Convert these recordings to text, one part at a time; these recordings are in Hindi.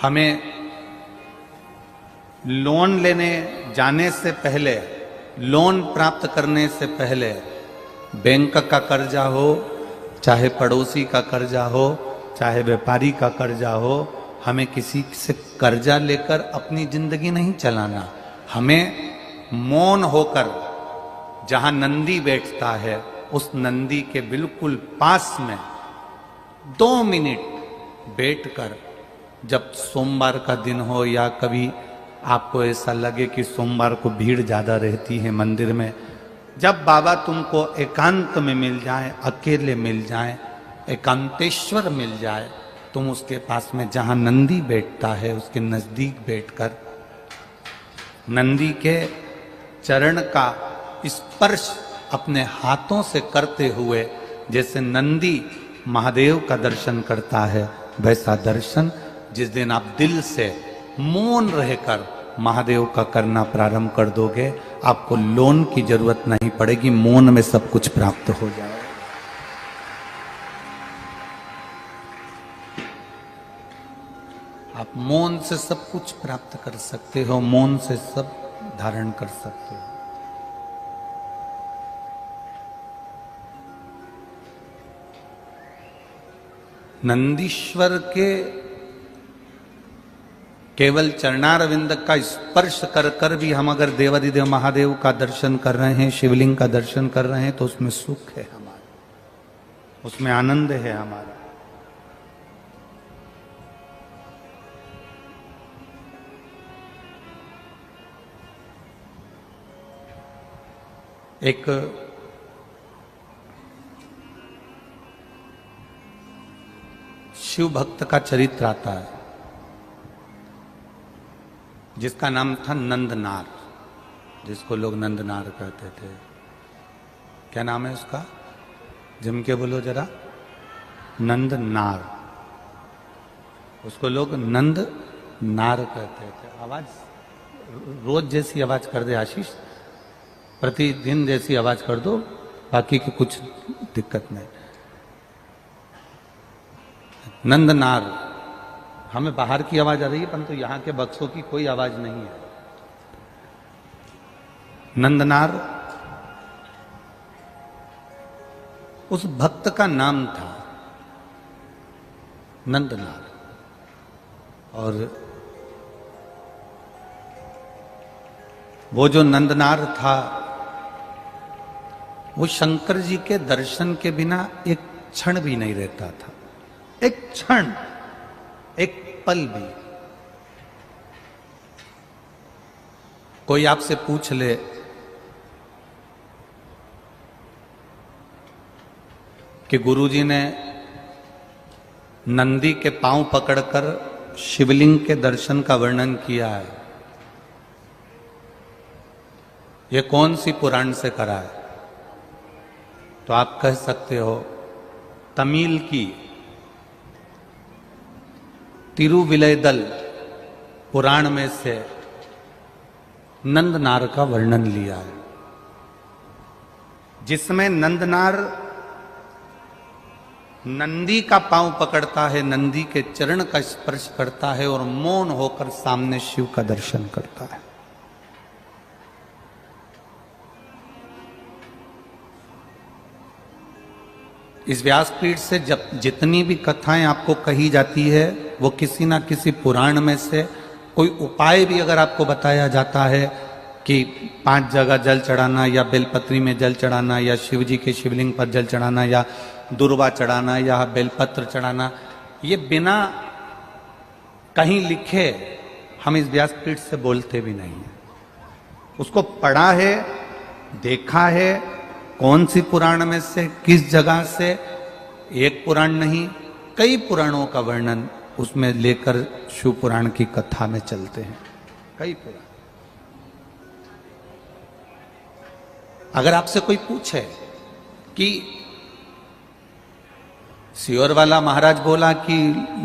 हमें लोन लेने जाने से पहले, लोन प्राप्त करने से पहले बैंक का कर्जा हो, चाहे पड़ोसी का कर्जा हो, चाहे व्यापारी का कर्जा हो, हमें किसी से कर्जा लेकर अपनी जिंदगी नहीं चलाना। हमें मौन होकर, जहां नंदी बैठता है उस नंदी के बिल्कुल पास में 2 मिनट बैठकर, जब सोमवार का दिन हो या कभी आपको ऐसा लगे कि सोमवार को भीड़ ज्यादा रहती है मंदिर में, जब बाबा तुमको एकांत में मिल जाए, अकेले मिल जाए, एकांतेश्वर मिल जाए, तुम उसके पास में जहां नंदी बैठता है उसके नजदीक बैठकर नंदी के चरण का स्पर्श अपने हाथों से करते हुए, जैसे नंदी महादेव का दर्शन करता है, वैसा दर्शन जिस दिन आप दिल से मौन रहकर महादेव का करना प्रारंभ कर दोगे, आपको लोन की जरूरत नहीं पड़ेगी, मौन में सब कुछ प्राप्त हो जाएगा। आप मौन से सब कुछ प्राप्त कर सकते हो, मौन से सब धारण कर सकते हो। नंदीश्वर के केवल चरणारविंद का स्पर्श कर कर भी हम अगर देवाधिदेव महादेव का दर्शन कर रहे हैं, शिवलिंग का दर्शन कर रहे हैं, तो उसमें सुख है हमारा, उसमें आनंद है हमारा। एक शिव भक्त का चरित्र आता है जिसका नाम था नंदनार, जिसको लोग नंदनार कहते थे। क्या नाम है उसका? जम के बोलो जरा। नंदनार। उसको लोग नंदनार कहते थे। आवाज रोज जैसी आवाज कर दे आशीष, प्रतिदिन जैसी आवाज कर दो, बाकी की कुछ दिक्कत नहीं। नंदनार, हमें बाहर की आवाज आ रही है परंतु यहां के बक्सों की कोई आवाज नहीं है। नंदनार उस भक्त का नाम था, नंदनार। और वो जो नंदनार था वो शंकर जी के दर्शन के बिना एक क्षण भी नहीं रहता था, एक क्षण, एक पल भी। कोई आपसे पूछ ले कि गुरुजी ने नंदी के पांव पकड़कर शिवलिंग के दर्शन का वर्णन किया है, ये कौन सी पुराण से करा है? तो आप कह सकते हो तमिल की तिरुविलयदल पुराण में से नंदनार का वर्णन लिया है, जिसमें नंदनार नंदी का पांव पकड़ता है, नंदी के चरण का स्पर्श करता है और मौन होकर सामने शिव का दर्शन करता है। इस व्यासपीठ से जब जितनी भी कथाएं आपको कही जाती है वो किसी ना किसी पुराण में से कोई उपाय भी अगर आपको बताया जाता है कि 5 जगह जल चढ़ाना या बेलपत्री में जल चढ़ाना या शिव जी के शिवलिंग पर जल चढ़ाना या दुर्वा चढ़ाना या बेलपत्र चढ़ाना, ये बिना कहीं लिखे हम इस व्यासपीठ से बोलते भी नहीं है। उसको पढ़ा है, देखा है, कौन सी पुराण में से, किस जगह से, एक पुराण नहीं कई पुराणों का वर्णन उसमें लेकर शिव पुराण की कथा में चलते हैं, कई पुराण। अगर आपसे कोई पूछे कि सियोर वाला महाराज बोला कि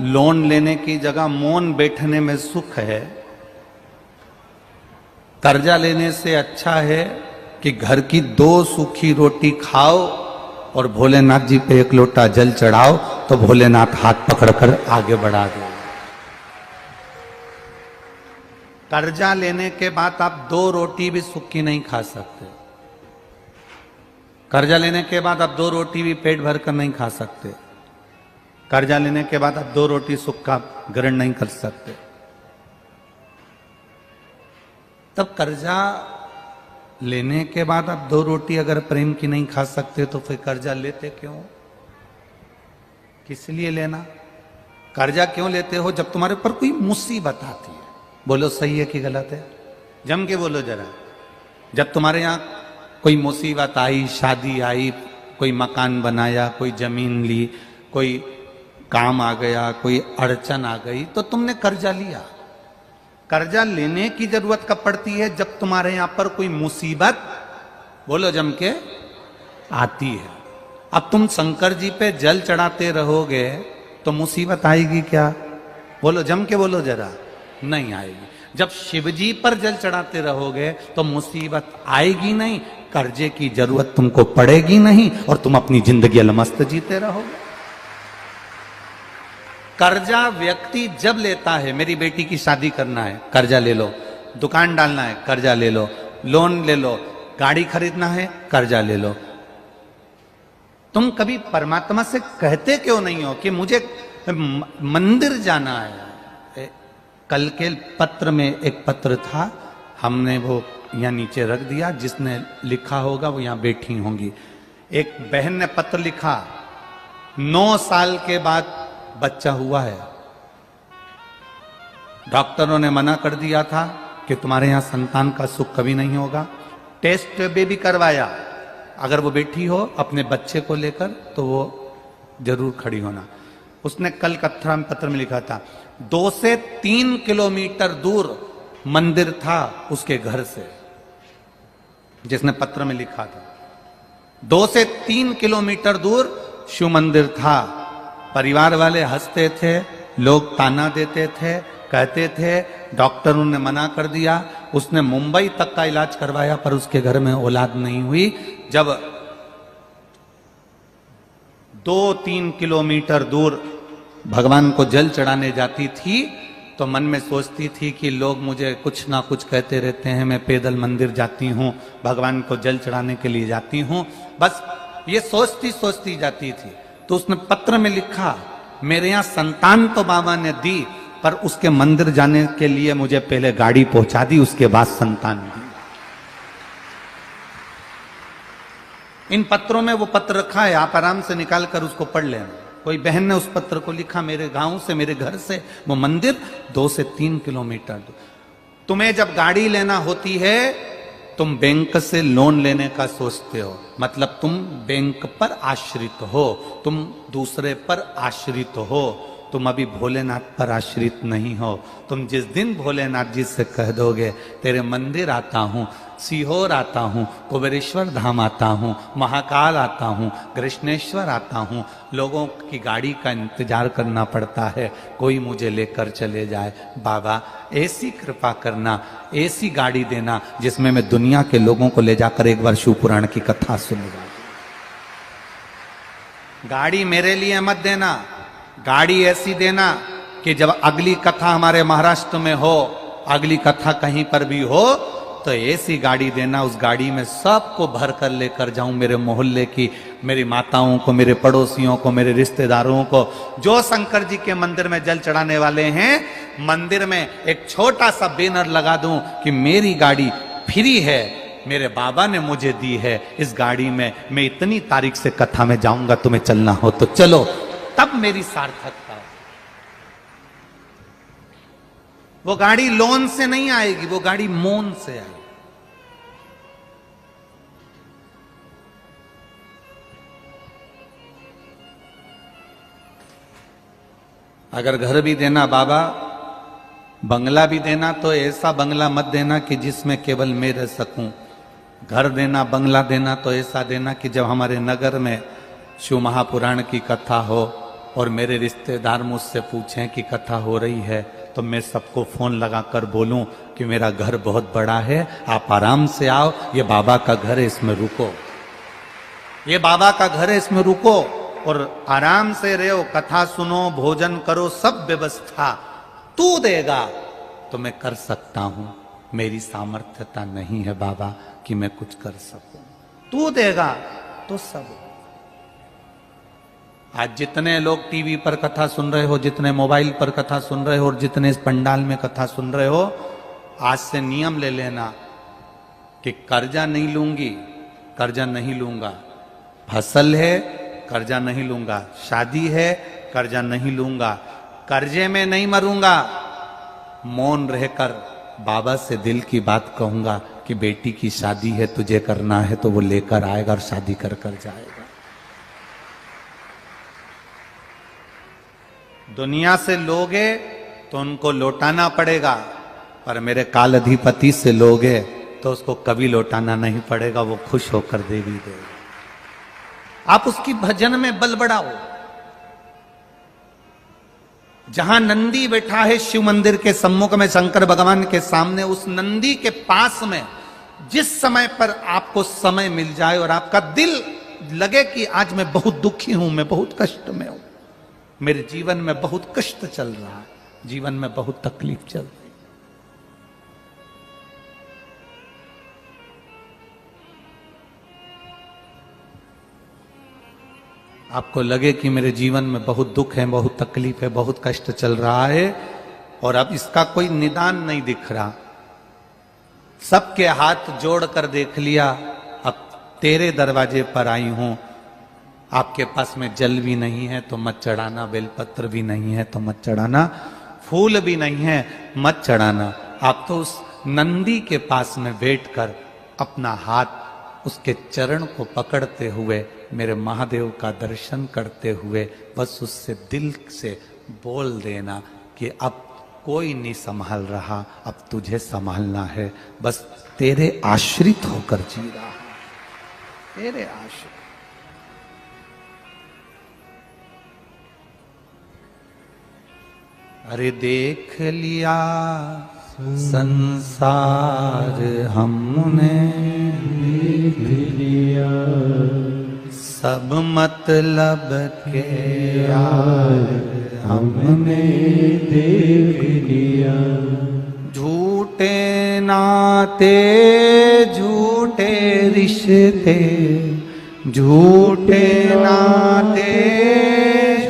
लोन लेने की जगह मौन बैठने में सुख है, कर्जा लेने से अच्छा है कि घर की 2 सूखी रोटी खाओ और भोलेनाथ जी पे 1 लोटा जल चढ़ाओ, तो भोलेनाथ हाथ पकड़कर आगे बढ़ा दे। कर्जा लेने के बाद आप 2 रोटी भी सुख की नहीं खा सकते। कर्जा लेने के बाद आप 2 रोटी भी पेट भर कर नहीं खा सकते। कर्जा लेने के बाद आप 2 रोटी सुख का ग्रहण नहीं कर सकते। तब कर्जा लेने के बाद आप 2 रोटी अगर प्रेम की नहीं खा सकते तो फिर कर्जा लेते क्यों? किस लिए लेना? कर्जा क्यों लेते हो? जब तुम्हारे ऊपर कोई मुसीबत आती है। बोलो सही है कि गलत है? जम के बोलो जरा। जब तुम्हारे यहां कोई मुसीबत आई, शादी आई, कोई मकान बनाया, कोई जमीन ली, कोई काम आ गया, कोई अड़चन आ गई, तो तुमने कर्जा लिया। कर्जा लेने की जरूरत कब पड़ती है? जब तुम्हारे यहां पर कोई मुसीबत, बोलो जम के, आती है। अब तुम शंकर जी पे जल चढ़ाते रहोगे तो मुसीबत आएगी क्या? बोलो जम के बोलो जरा। नहीं आएगी। जब शिव जी पर जल चढ़ाते रहोगे तो मुसीबत आएगी नहीं, कर्जे की जरूरत तुमको पड़ेगी नहीं और तुम अपनी जिंदगी अलमस्त जीते रहोगे। कर्जा व्यक्ति जब लेता है, मेरी बेटी की शादी करना है, कर्जा ले लो, दुकान डालना है, कर्जा ले लो, लोन ले लो, गाड़ी खरीदना है, कर्जा ले लो। तुम कभी परमात्मा से कहते क्यों नहीं हो कि मुझे मंदिर जाना है? कल के पत्र में एक पत्र था, हमने वो यहाँ नीचे रख दिया, जिसने लिखा होगा वो यहाँ बैठी होंगी। एक बहन ने पत्र लिखा, 9 साल के बाद बच्चा हुआ है। डॉक्टरों ने मना कर दिया था कि तुम्हारे यहां संतान का सुख कभी नहीं होगा। टेस्ट बेबी करवाया, अगर वो बेटी हो अपने बच्चे को लेकर तो वो जरूर खड़ी होना। उसने कल कथा में पत्र में लिखा था, 2 से 3 किलोमीटर दूर मंदिर था उसके घर से, जिसने पत्र में लिखा था 2 से 3 किलोमीटर दूर शिव मंदिर था। परिवार वाले हंसते थे, लोग ताना देते थे, कहते थे डॉक्टरों ने मना कर दिया। उसने मुंबई तक का इलाज करवाया पर उसके घर में औलाद नहीं हुई। जब 2-3 किलोमीटर दूर भगवान को जल चढ़ाने जाती थी तो मन में सोचती थी कि लोग मुझे कुछ ना कुछ कहते रहते हैं, मैं पैदल मंदिर जाती हूँ, भगवान को जल चढ़ाने के लिए जाती हूँ, बस ये सोचती जाती थी। तो उसने पत्र में लिखा, मेरे यहां संतान तो बाबा ने दी पर उसके मंदिर जाने के लिए मुझे पहले गाड़ी पहुंचा दी, उसके बाद संतान दी। इन पत्रों में वो पत्र रखा है, आप आराम से निकाल कर उसको पढ़ लेना। कोई बहन ने उस पत्र को लिखा, मेरे गांव से, मेरे घर से वो मंदिर 2 से 3 किलोमीटर दूर। तुम्हें जब गाड़ी लेना होती है तुम बैंक से लोन लेने का सोचते हो, मतलब तुम बैंक पर आश्रित हो, तुम दूसरे पर आश्रित हो, तुम अभी भोलेनाथ पर आश्रित नहीं हो। तुम जिस दिन भोलेनाथ जी से कह दोगे तेरे मंदिर आता हूँ, सीहोर आता हूँ, कुबेरेश्वर धाम आता हूँ, महाकाल आता हूँ, कृष्णेश्वर आता हूँ, लोगों की गाड़ी का इंतजार करना पड़ता है, कोई मुझे लेकर चले जाए। बाबा ऐसी कृपा करना, ऐसी गाड़ी देना जिसमें मैं दुनिया के लोगों को ले जाकर एक बार शिव पुराण की कथा सुन लूं। गाड़ी मेरे लिए मत देना, गाड़ी ऐसी देना कि जब अगली कथा हमारे महाराष्ट्र में हो, अगली कथा कहीं पर भी हो तो ऐसी गाड़ी देना, उस गाड़ी में सबको भर कर लेकर जाऊं, मेरे मोहल्ले की, मेरी माताओं को, मेरे पड़ोसियों को, मेरे रिश्तेदारों को, जो शंकर जी के मंदिर में जल चढ़ाने वाले हैं, मंदिर में एक छोटा सा बैनर लगा दूं कि मेरी गाड़ी फ्री है, मेरे बाबा ने मुझे दी है, इस गाड़ी में मैं इतनी तारीख से कथा में जाऊंगा, तुम्हें चलना हो तो चलो, तब मेरी सार्थकता। वो गाड़ी लोन से नहीं आएगी, वो गाड़ी मौन से आएगी। अगर घर भी देना बाबा, बंगला भी देना, तो ऐसा बंगला मत देना कि जिसमें केवल मैं रह सकूं। घर देना, बंगला देना तो ऐसा देना कि जब हमारे नगर में शिव महापुराण की कथा हो और मेरे रिश्तेदार मुझसे पूछें कि कथा हो रही है तो मैं सबको फोन लगाकर बोलूं कि मेरा घर बहुत बड़ा है, आप आराम से आओ, ये बाबा का घर है, इसमें रुको, ये बाबा का घर है, इसमें रुको और आराम से रहो, कथा सुनो, भोजन करो, सब व्यवस्था तू देगा। तो मैं कर सकता हूं, मेरी सामर्थ्यता नहीं है बाबा कि मैं कुछ कर सकूं। तू देगा तो सब। आज जितने लोग टीवी पर कथा सुन रहे हो, जितने मोबाइल पर कथा सुन रहे हो और जितने इस पंडाल में कथा सुन रहे हो, आज से नियम ले लेना कि कर्जा नहीं लूंगी, कर्जा नहीं लूंगा। फसल है, कर्जा नहीं लूंगा। शादी है, कर्जा नहीं लूंगा। कर्जे में नहीं मरूंगा। मौन रहकर बाबा से दिल की बात कहूंगा कि बेटी की शादी है, तुझे करना है तो वो लेकर आएगा और शादी कर कर जाएगा। दुनिया से लोगे तो उनको लौटाना पड़ेगा, पर मेरे काल अधिपति से लोगे तो उसको कभी लौटाना नहीं पड़ेगा, वो खुश होकर देवी देगा। आप उसकी भजन में बल बढ़ाओ। जहां नंदी बैठा है शिव मंदिर के सम्मुख में, शंकर भगवान के सामने, उस नंदी के पास में जिस समय पर आपको समय मिल जाए और आपका दिल लगे कि आज मैं बहुत दुखी हूं, मैं बहुत कष्ट में हूं, मेरे जीवन में बहुत कष्ट चल रहा है, जीवन में बहुत तकलीफ चल रही, आपको लगे कि मेरे जीवन में बहुत दुख है, बहुत तकलीफ है, बहुत कष्ट चल रहा है और अब इसका कोई निदान नहीं दिख रहा, सबके हाथ जोड़कर देख लिया, अब तेरे दरवाजे पर आई हूं, आपके पास में जल भी नहीं है तो मत चढ़ाना, बेलपत्र भी नहीं है तो मत चढ़ाना, फूल भी नहीं है मत चढ़ाना। आप तो उस नंदी के पास में बैठकर अपना हाथ उसके चरण को पकड़ते हुए, मेरे महादेव का दर्शन करते हुए बस उससे दिल से बोल देना कि अब कोई नहीं संभाल रहा, अब तुझे संभालना है, बस तेरे आश्रित होकर जी रहा है, तेरे आश्रित। अरे देख लिया संसार हमने, देख लिया सब मतलब के यार हमने, देख लिया झूठे नाते झूठे रिश्ते, झूठे नाते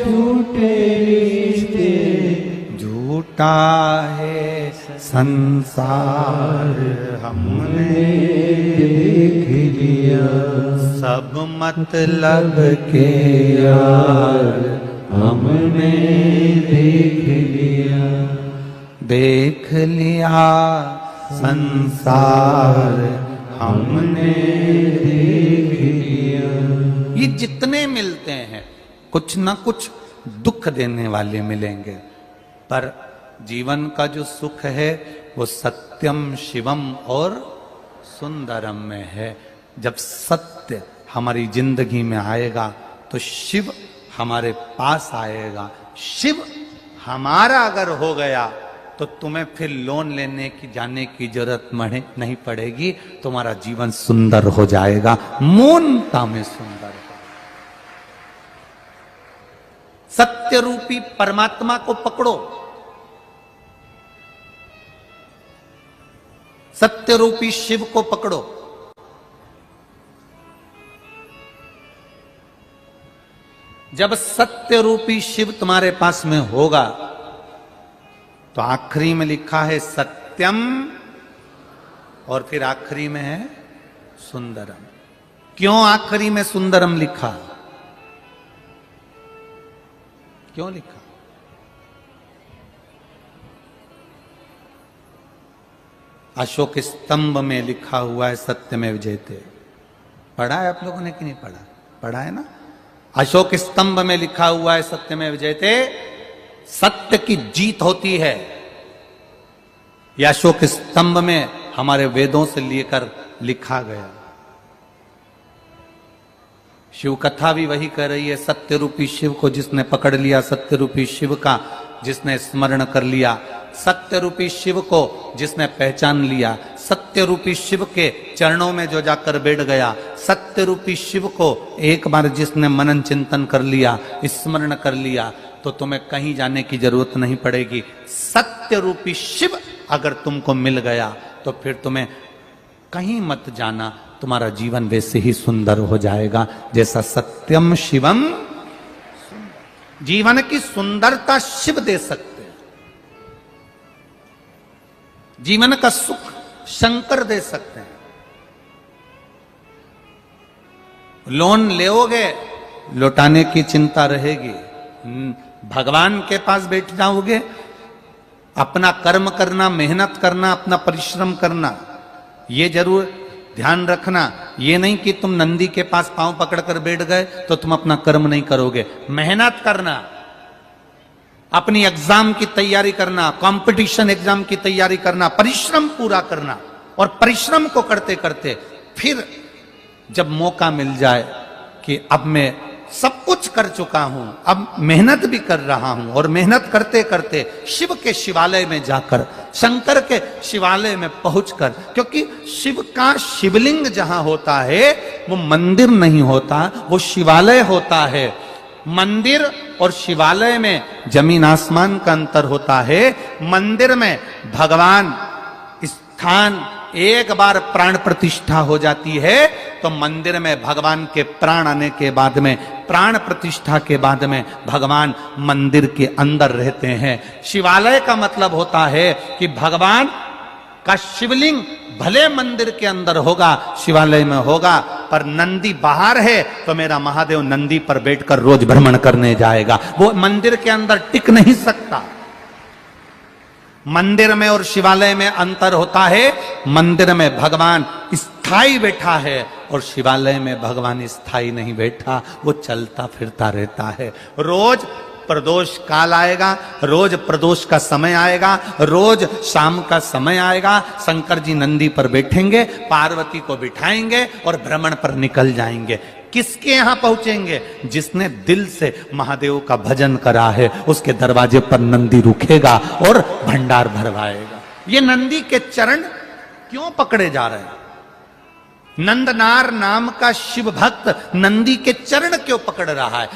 झूठे रिश्ते, झूठा है संसार हमने देख लिया, सब मतलब के यार हमने देख लिया, देख लिया संसार हमने देख लिया। ये जितने मिलते हैं कुछ ना कुछ दुख देने वाले मिलेंगे, पर जीवन का जो सुख है वो सत्यम शिवम और सुंदरम में है। जब सत्य हमारी जिंदगी में आएगा तो शिव हमारे पास आएगा। शिव हमारा अगर हो गया तो तुम्हें फिर लोन लेने की जाने की जरूरत नहीं पड़ेगी, तुम्हारा जीवन सुंदर हो जाएगा, मौनता में सुंदर हो। सत्य रूपी परमात्मा को पकड़ो, सत्य रूपी शिव को पकड़ो। जब सत्य रूपी शिव तुम्हारे पास में होगा तो आखिरी में लिखा है सत्यम और फिर आखिरी में है सुंदरम। क्यों आखिरी में सुंदरम लिखा? क्यों लिखा? अशोक स्तंभ में लिखा हुआ है सत्यमेव जयते। पढ़ा है आप लोगों ने कि नहीं पढ़ा? पढ़ा है ना? अशोक स्तंभ में लिखा हुआ है सत्यमेव जयते, सत्य की जीत होती है। यह अशोक स्तंभ में हमारे वेदों से लेकर लिखा गया। शिव कथा भी वही कह रही है, सत्य रूपी शिव को जिसने पकड़ लिया, सत्य रूपी शिव का जिसने स्मरण कर लिया, सत्य रूपी शिव को जिसने पहचान लिया, सत्य रूपी शिव के चरणों में जो जाकर बैठ गया, सत्य रूपी शिव को एक बार जिसने मनन चिंतन कर लिया, स्मरण कर लिया, तो तुम्हें कहीं जाने की जरूरत नहीं पड़ेगी। सत्य रूपी शिव अगर तुमको मिल गया तो फिर तुम्हें कहीं मत जाना, तुम्हारा जीवन वैसे ही सुंदर हो जाएगा जैसा सत्यम शिवम। जीवन की सुंदरता शिव दे सकते हैं, जीवन का सुख शंकर दे सकते हैं। लोन लेओगे, लौटाने की चिंता रहेगी। भगवान के पास बैठ जाओगे, अपना कर्म करना, मेहनत करना, अपना परिश्रम करना। ये जरूर ध्यान रखना, ये नहीं कि तुम नंदी के पास पांव पकड़कर बैठ गए तो तुम अपना कर्म नहीं करोगे। मेहनत करना, अपनी एग्जाम की तैयारी करना, कंपटीशन एग्जाम की तैयारी करना, परिश्रम पूरा करना। और परिश्रम को करते करते फिर जब मौका मिल जाए कि अब मैं सब कुछ कर चुका हूं, अब मेहनत भी कर रहा हूं, और मेहनत करते करते शिव के शिवालय में जाकर, शंकर के शिवालय में पहुंचकर, क्योंकि शिव का शिवलिंग जहां होता है वो मंदिर नहीं होता, वो शिवालय होता है। मंदिर और शिवालय में जमीन आसमान का अंतर होता है। मंदिर में भगवान स्थान एक बार प्राण प्रतिष्ठा हो जाती है तो मंदिर में भगवान के प्राण आने के बाद में, प्राण प्रतिष्ठा के बाद में भगवान मंदिर के अंदर रहते हैं। शिवालय का मतलब होता है कि भगवान का शिवलिंग भले मंदिर के अंदर होगा, शिवालय में होगा, पर नंदी बाहर है तो मेरा महादेव नंदी पर बैठकर रोज भ्रमण करने जाएगा, वो मंदिर के अंदर टिक नहीं सकता। मंदिर में और शिवालय में अंतर होता है। मंदिर में भगवान स्थायी बैठा है और शिवालय में भगवान स्थायी नहीं बैठा, वो चलता फिरता रहता है। रोज प्रदोष काल आएगा, रोज प्रदोष का समय आएगा, रोज शाम का समय आएगा, शंकर जी नंदी पर बैठेंगे, पार्वती को बिठाएंगे और भ्रमण पर निकल जाएंगे। किसके यहां पहुंचेंगे? जिसने दिल से महादेव का भजन करा है, उसके दरवाजे पर नंदी रुकेगा और भंडार भरवाएगा। ये नंदी के चरण क्यों पकड़े जा रहे हैं? नंदनार नाम का शिव भक्त नंदी के चरण क्यों पकड़ रहा है?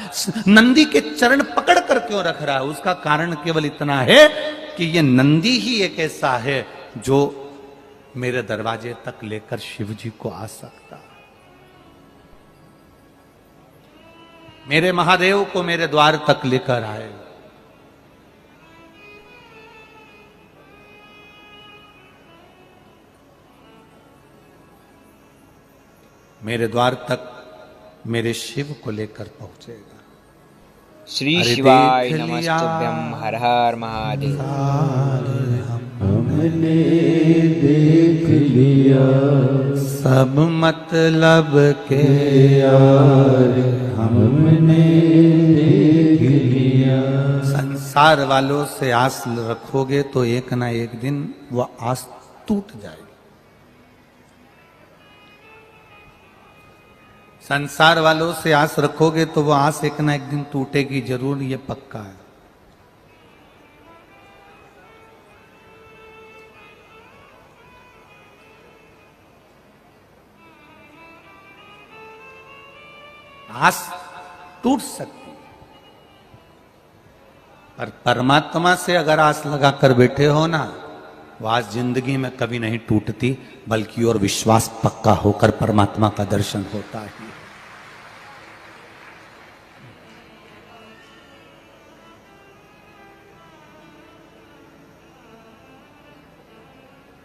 नंदी के चरण पकड़ कर क्यों रख रहा है? उसका कारण केवल इतना है कि ये नंदी ही एक ऐसा है जो मेरे दरवाजे तक लेकर शिव जी को आ सकता है। मेरे महादेव को मेरे द्वार तक लेकर आए। मेरे द्वार तक मेरे शिव को लेकर पहुंचेगा। श्री शिवाय नमस्तुभ्यं। हर हर महादेव। हमने देख लिया सब मतलब के यार, हमने देख लिया। संसार वालों से आस रखोगे तो एक ना एक दिन वो आस टूट जाएगी। संसार वालों से आस रखोगे तो वो आस एक ना एक दिन टूटेगी जरूर, ये पक्का है। आस टूट सकती है, पर परमात्मा से अगर आस लगाकर बैठे हो ना, वो आस जिंदगी में कभी नहीं टूटती, बल्कि और विश्वास पक्का होकर परमात्मा का दर्शन होता है।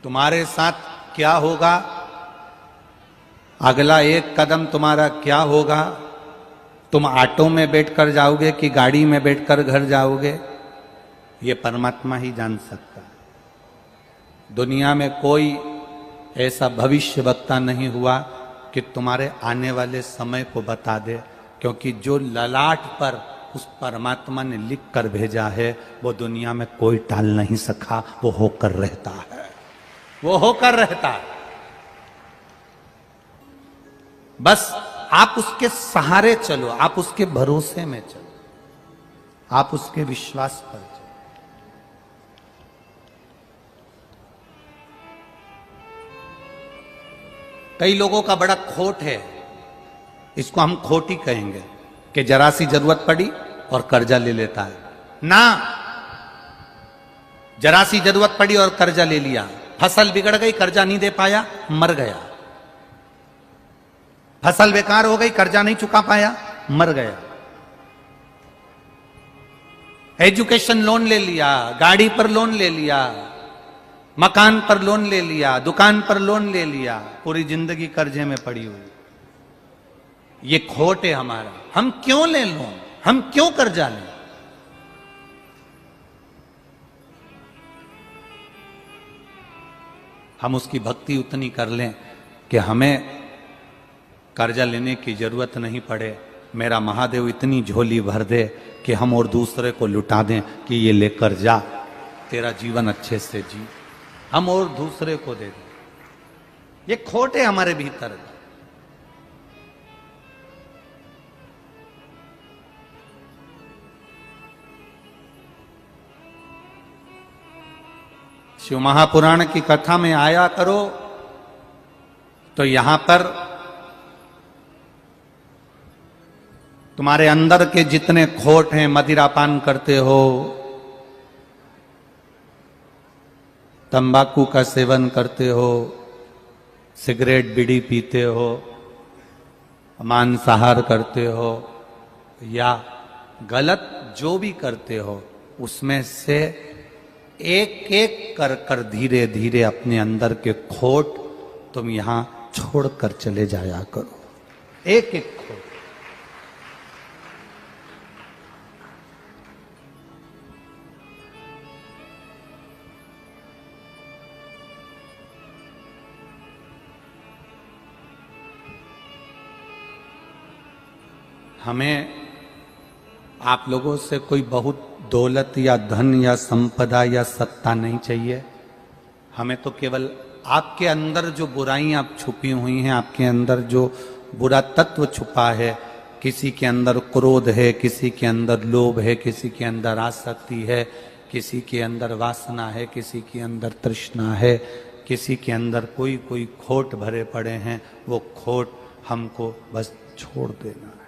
तुम्हारे साथ क्या होगा, अगला एक कदम तुम्हारा क्या होगा, तुम ऑटो में बैठकर जाओगे कि गाड़ी में बैठकर घर जाओगे, ये परमात्मा ही जान सकता है। दुनिया में कोई ऐसा भविष्य वक्ता नहीं हुआ कि तुम्हारे आने वाले समय को बता दे, क्योंकि जो ललाट पर उस परमात्मा ने लिख कर भेजा है वो दुनिया में कोई टाल नहीं सका, वो होकर रहता है, वो होकर रहता है। बस आप उसके सहारे चलो, आप उसके भरोसे में चलो, आप उसके विश्वास पर चलो। कई लोगों का बड़ा खोट है, इसको हम खोट ही कहेंगे, कि जरा सी जरूरत पड़ी और कर्जा ले लेता है। ना, जरा सी जरूरत पड़ी और कर्जा ले लिया, फसल बिगड़ गई, कर्जा नहीं दे पाया, मर गया। फसल बेकार हो गई, कर्जा नहीं चुका पाया, मर गया। एजुकेशन लोन ले लिया, गाड़ी पर लोन ले लिया, मकान पर लोन ले लिया, दुकान पर लोन ले लिया, पूरी जिंदगी कर्जे में पड़ी हुई। ये खोट है हमारा। हम क्यों ले लोन, हम क्यों कर्जा लें? हम उसकी भक्ति उतनी कर लें कि हमें कर्जा लेने की जरूरत नहीं पड़े। मेरा महादेव इतनी झोली भर दे कि हम और दूसरे को लुटा दें कि ये लेकर जा, तेरा जीवन अच्छे से जी, हम और दूसरे को दे दें। ये खोट है हमारे भीतर। शिव महापुराण की कथा में आया करो तो यहां पर तुम्हारे अंदर के जितने खोट हैं, मदिरापान करते हो, तंबाकू का सेवन करते हो, सिगरेट बीड़ी पीते हो, मांसाहार करते हो या गलत जो भी करते हो, उसमें से एक एक कर कर धीरे धीरे अपने अंदर के खोट तुम यहां छोड़कर चले जाया करो। एक एक खोट। हमें आप लोगों से कोई बहुत दौलत या धन या संपदा या सत्ता नहीं चाहिए। हमें तो केवल आपके अंदर जो बुराइयां छुपी हुई हैं, आपके अंदर जो बुरा तत्व छुपा है, किसी के अंदर क्रोध है, किसी के अंदर लोभ है, किसी के अंदर आसक्ति है, किसी के अंदर वासना है, किसी के अंदर तृष्णा है, किसी के अंदर कोई कोई खोट भरे पड़े हैं, वो खोट हमको बस छोड़ देना है।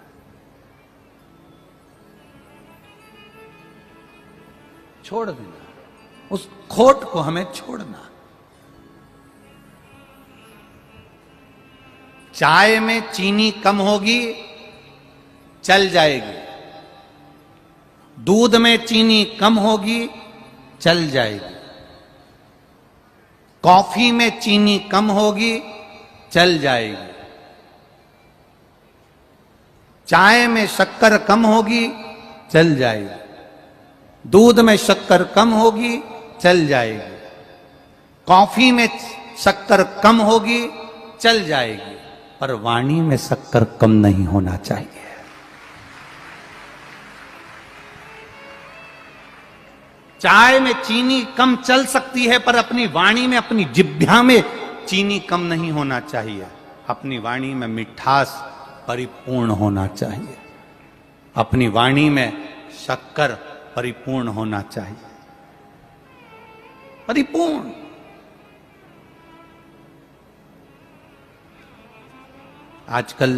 छोड़ देना, उस खोट को हमें छोड़ना। चाय में चीनी कम होगी, चल जाएगी। दूध में चीनी कम होगी, चल जाएगी। कॉफी में चीनी कम होगी, चल जाएगी। चाय में शक्कर कम होगी, चल जाएगी। दूध में शक्कर कम होगी, चल जाएगी। कॉफी में शक्कर कम होगी, चल जाएगी। पर वाणी में शक्कर कम नहीं होना चाहिए। चाय में चीनी कम चल सकती है, पर अपनी वाणी में, अपनी जिह्वा में चीनी कम नहीं होना चाहिए। अपनी वाणी में मिठास परिपूर्ण होना चाहिए। अपनी वाणी में शक्कर परिपूर्ण होना चाहिए। परिपूर्ण। आजकल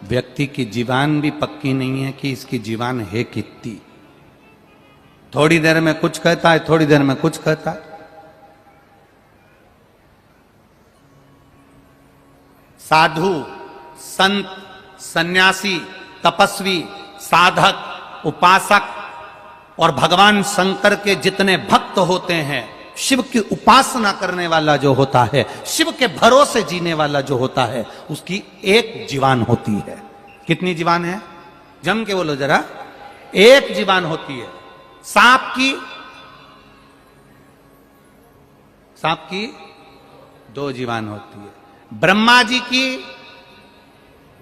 व्यक्ति की जीवान भी पक्की नहीं है कि इसकी जीवान है कितनी। थोड़ी देर में कुछ कहता है, थोड़ी देर में कुछ कहता है। साधु, संत, सन्यासी, तपस्वी, साधक, उपासक और भगवान शंकर के जितने भक्त होते हैं, शिव की उपासना करने वाला जो होता है, शिव के भरोसे जीने वाला जो होता है, उसकी एक जीवान होती है। कितनी जीवान है? जम के बोलो जरा। एक जीवान होती है। सांप की 2 जीवान होती है। ब्रह्मा जी की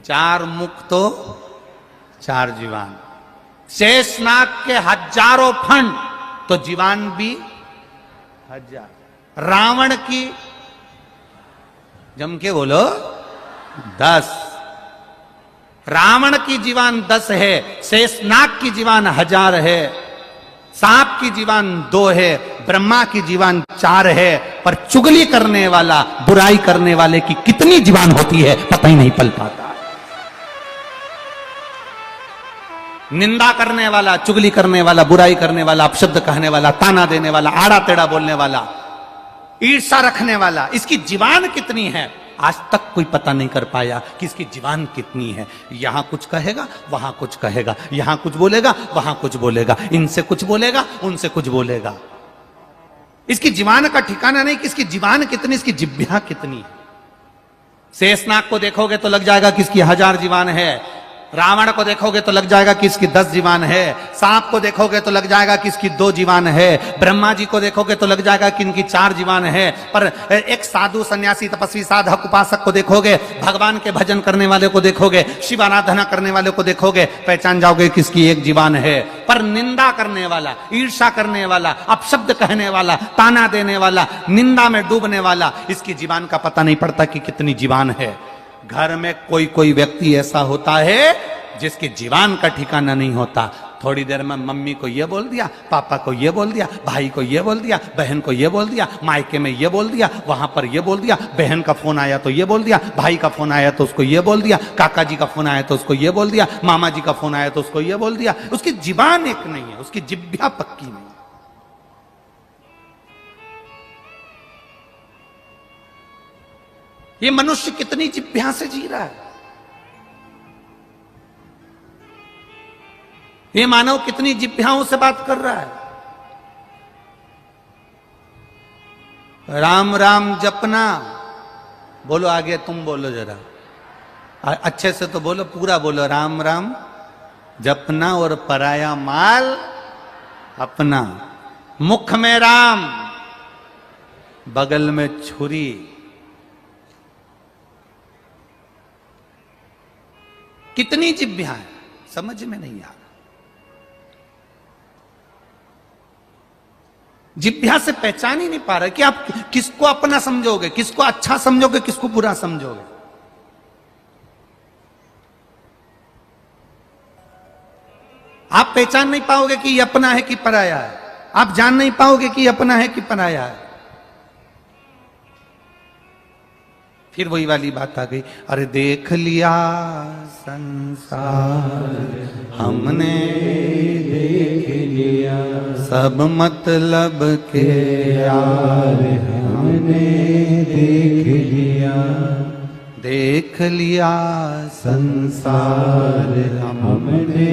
4 मुख तो 4 जीवान। शेषनाग के हजारों फंड तो जीवान भी 1000। रावण की जम के बोलो 10। रावण की जीवान 10 है, शेषनाग की जीवान 1000 है, सांप की जीवान 2 है, ब्रह्मा की जीवान 4 है। पर चुगली करने वाला, बुराई करने वाले की कितनी जीवान होती है पता ही नहीं पल पाता। निंदा करने वाला, चुगली करने वाला, बुराई करने वाला, अपशब्द कहने वाला, ताना देने वाला, आड़ा टेढ़ा बोलने वाला, ईर्ष्या रखने वाला, इसकी जीवान कितनी है आज तक कोई पता नहीं कर पाया कि इसकी जीवान कितनी है। यहां कुछ कहेगा, वहां कुछ कहेगा, यहां कुछ बोलेगा, वहां कुछ बोलेगा, इनसे कुछ बोलेगा, उनसे कुछ बोलेगा। इसकी जीवान का ठिकाना नहीं कि इसकी जीवान कितनी, इसकी जिह्वा कितनी है। शेषनाग को देखोगे तो लग जाएगा कि इसकी 1000 जीवान है, रावण को देखोगे तो लग जाएगा कि इसकी 10 जीवान है, सांप को देखोगे तो लग जाएगा कि इसकी 2 जीवान है, ब्रह्मा जी को देखोगे तो लग जाएगा कि इनकी 4 जीवान है। पर एक साधु सन्यासी तपस्वी साधक उपासक को देखोगे, भगवान के भजन करने वाले को देखोगे, शिव आराधना करने वाले को देखोगे, पहचान जाओगे कि इसकी 1 जीवान है। पर निंदा करने वाला, ईर्ष्या करने वाला, अपशब्द कहने वाला, ताना देने वाला, निंदा में डूबने वाला, इसकी जीवान का पता नहीं पड़ता कि कितनी जीवान है। घर में कोई कोई व्यक्ति ऐसा होता है जिसकी जीवान का ठिकाना नहीं होता। थोड़ी देर में मम्मी को ये बोल दिया, पापा को ये बोल दिया, भाई को ये बोल दिया, बहन को ये बोल दिया, मायके में ये बोल दिया, वहां पर ये बोल दिया, बहन का फोन आया तो ये बोल दिया, भाई का फोन आया तो उसको ये बोल दिया, काका जी का फोन आया तो उसको ये बोल दिया, मामा जी का फोन आया तो उसको ये बोल दिया। उसकी जीवान एक नहीं है, उसकी जिह्वा पक्की नहीं। ये मनुष्य कितनी जिह्वा से जी रहा है, ये मानव कितनी जिह्वाओं से बात कर रहा है। राम राम जपना, बोलो आगे तुम बोलो जरा अच्छे से तो बोलो, पूरा बोलो, राम राम जपना और पराया माल अपना। मुख में राम, बगल में छुरी। कितनी जिह्वा है समझ में नहीं आ रहा। जिह्वा से पहचान ही नहीं पा रहे कि आप किसको अपना समझोगे, किसको अच्छा समझोगे, किसको बुरा समझोगे। आप पहचान नहीं पाओगे कि ये अपना है कि पराया है। आप जान नहीं पाओगे कि ये अपना है कि पराया है। फिर वही वाली बात आ गई, अरे देख लिया संसार हमने, देख लिया सब मतलब के यार हमने, देख लिया, देख लिया संसार हमने,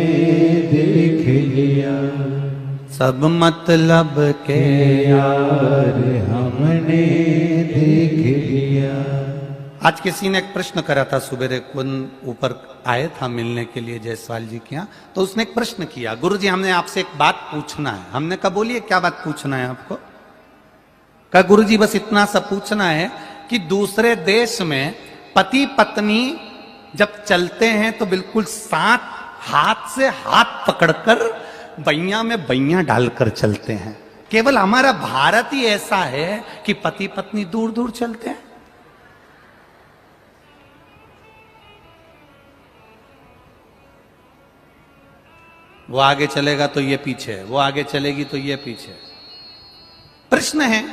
देख लिया सब मतलब के यार हमने, देख लिया। आज किसी ने एक प्रश्न करा था, सुबेरे कौन ऊपर आए था मिलने के लिए जायसवाल जी के यहाँ, तो उसने एक प्रश्न किया, गुरुजी हमने आपसे एक बात पूछना है। हमने कहा बोलिए क्या बात पूछना है आपको। कहा गुरुजी बस इतना सा पूछना है कि दूसरे देश में पति पत्नी जब चलते हैं तो बिल्कुल साथ हाथ से हाथ पकड़कर बैया में बैया डालकर चलते हैं। केवल हमारा भारत ही ऐसा है कि पति पत्नी दूर दूर चलते हैं। वो आगे चलेगा तो ये पीछे, वो आगे चलेगी तो ये पीछे। प्रश्न है,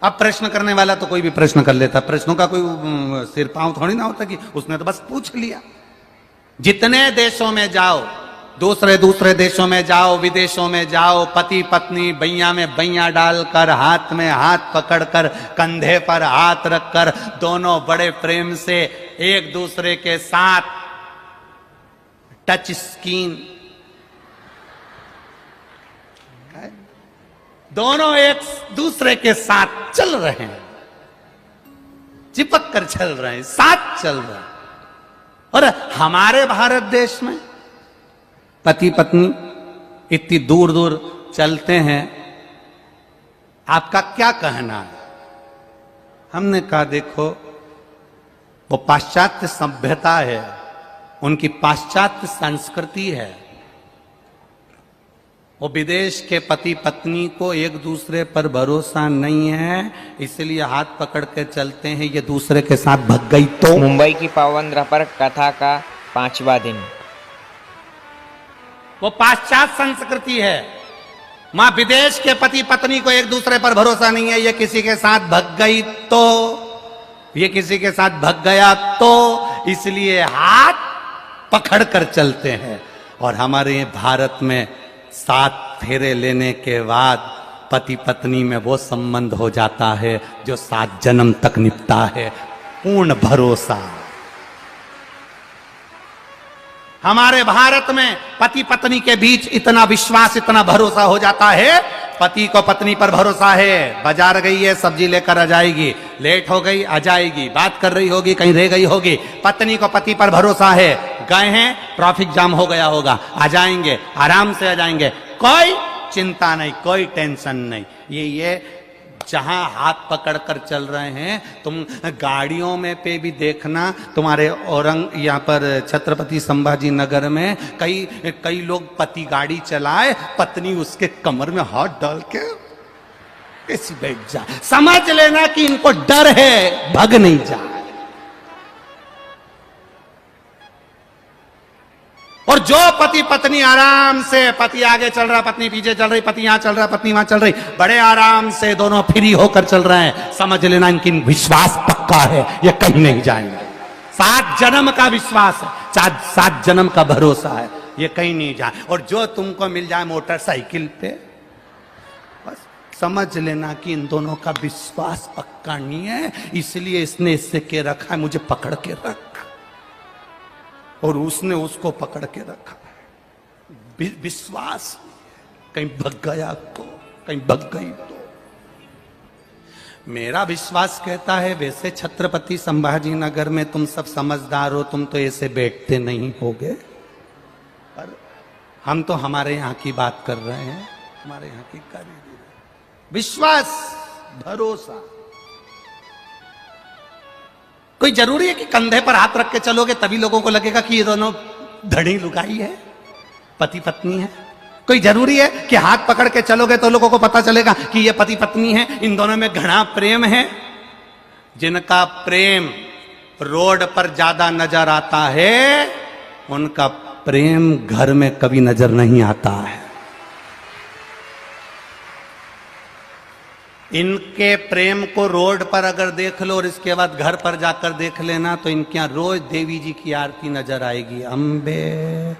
अब प्रश्न करने वाला तो कोई भी प्रश्न कर लेता, प्रश्नों का कोई सिर पांव थोड़ी ना होता कि उसने तो बस पूछ लिया। जितने देशों में जाओ, दूसरे देशों में जाओ, विदेशों में जाओ, पति पत्नी बैया में बैया डालकर, हाथ में हाथ पकड़कर, कंधे पर हाथ रखकर, दोनों बड़े प्रेम से एक दूसरे के साथ टच स्किन, दोनों एक दूसरे के साथ चल रहे हैं, चिपक कर चल रहे हैं, साथ चल रहे हैं। और हमारे भारत देश में पति पत्नी इतनी दूर दूर चलते हैं, आपका क्या कहना है। हमने कहा देखो वो पाश्चात्य सभ्यता है, उनकी पाश्चात्य संस्कृति है। वो विदेश के पति पत्नी को एक दूसरे पर भरोसा नहीं है, इसलिए हाथ पकड़ के चलते हैं, ये दूसरे के साथ भग गई तो। मुंबई की पावन पर कथा का 5वां दिन। वो पाश्चात्य संस्कृति है। मां विदेश के पति पत्नी को एक दूसरे पर भरोसा नहीं है, ये किसी के साथ भग गई तो, ये किसी के साथ भग गया तो, इसलिए हाथ पकड़ कर चलते हैं। और हमारे भारत में 7 फेरे लेने के बाद पति पत्नी में वो संबंध हो जाता है जो 7 जन्म तक निपटा है। पूर्ण भरोसा। हमारे भारत में पति पत्नी के बीच इतना विश्वास, इतना भरोसा हो जाता है। पति को पत्नी पर भरोसा है, बाजार गई है सब्जी लेकर आ जाएगी, लेट हो गई आ जाएगी, बात कर रही होगी कहीं रह गई होगी। पत्नी को पति पर भरोसा है, गए हैं ट्रैफिक जाम हो गया होगा, आ जाएंगे, आराम से आ जाएंगे, कोई चिंता नहीं, कोई टेंशन नहीं। ये जहां हाथ पकड़कर चल रहे हैं, तुम गाड़ियों में पे भी देखना, तुम्हारे यहाँ पर छत्रपति संभाजी नगर में कई लोग पति गाड़ी चलाए, पत्नी उसके कमर में हाथ डाल के ऐसी बैठ जाए, समझ लेना कि इनको डर है, भग नहीं जाए। और जो पति पत्नी आराम से, पति आगे चल रहा, पत्नी पीछे चल रही, पति यहां चल रहा, पत्नी वहां चल रही, बड़े आराम से दोनों फ्री होकर चल रहे हैं, समझ लेना इनकी विश्वास पक्का है, ये कहीं नहीं जाएंगे। 7 जन्म का विश्वास है, 7 जन्म का भरोसा है, ये कहीं नहीं जाए। और जो तुमको मिल जाए मोटरसाइकिल पे, बस समझ लेना कि इन दोनों का विश्वास पक्का नहीं है, इसलिए इसने इससे के रखा है, मुझे पकड़ के रख, और उसने उसको पकड़ के रखा। विश्वास कहीं भग गया तो, कहीं भग गई तो। मेरा विश्वास कहता है वैसे छत्रपति संभाजी नगर में तुम सब समझदार हो, तुम तो ऐसे बैठते नहीं होगे, पर हम तो हमारे यहाँ की बात कर रहे हैं, हमारे यहाँ की कर रहे हैं। विश्वास, भरोसा। कोई जरूरी है कि कंधे पर हाथ रख के चलोगे तभी लोगों को लगेगा कि ये दोनों धड़ी लुगाई है, पति पत्नी है? कोई जरूरी है कि हाथ पकड़ के चलोगे तो लोगों को पता चलेगा कि ये पति पत्नी है, इन दोनों में घना प्रेम है? जिनका प्रेम रोड पर ज्यादा नजर आता है, उनका प्रेम घर में कभी नजर नहीं आता है। इनके प्रेम को रोड पर अगर देख लो और इसके बाद घर पर जाकर देख लेना, तो इनके यहाँ रोज देवी जी की आरती नजर आएगी। अम्बे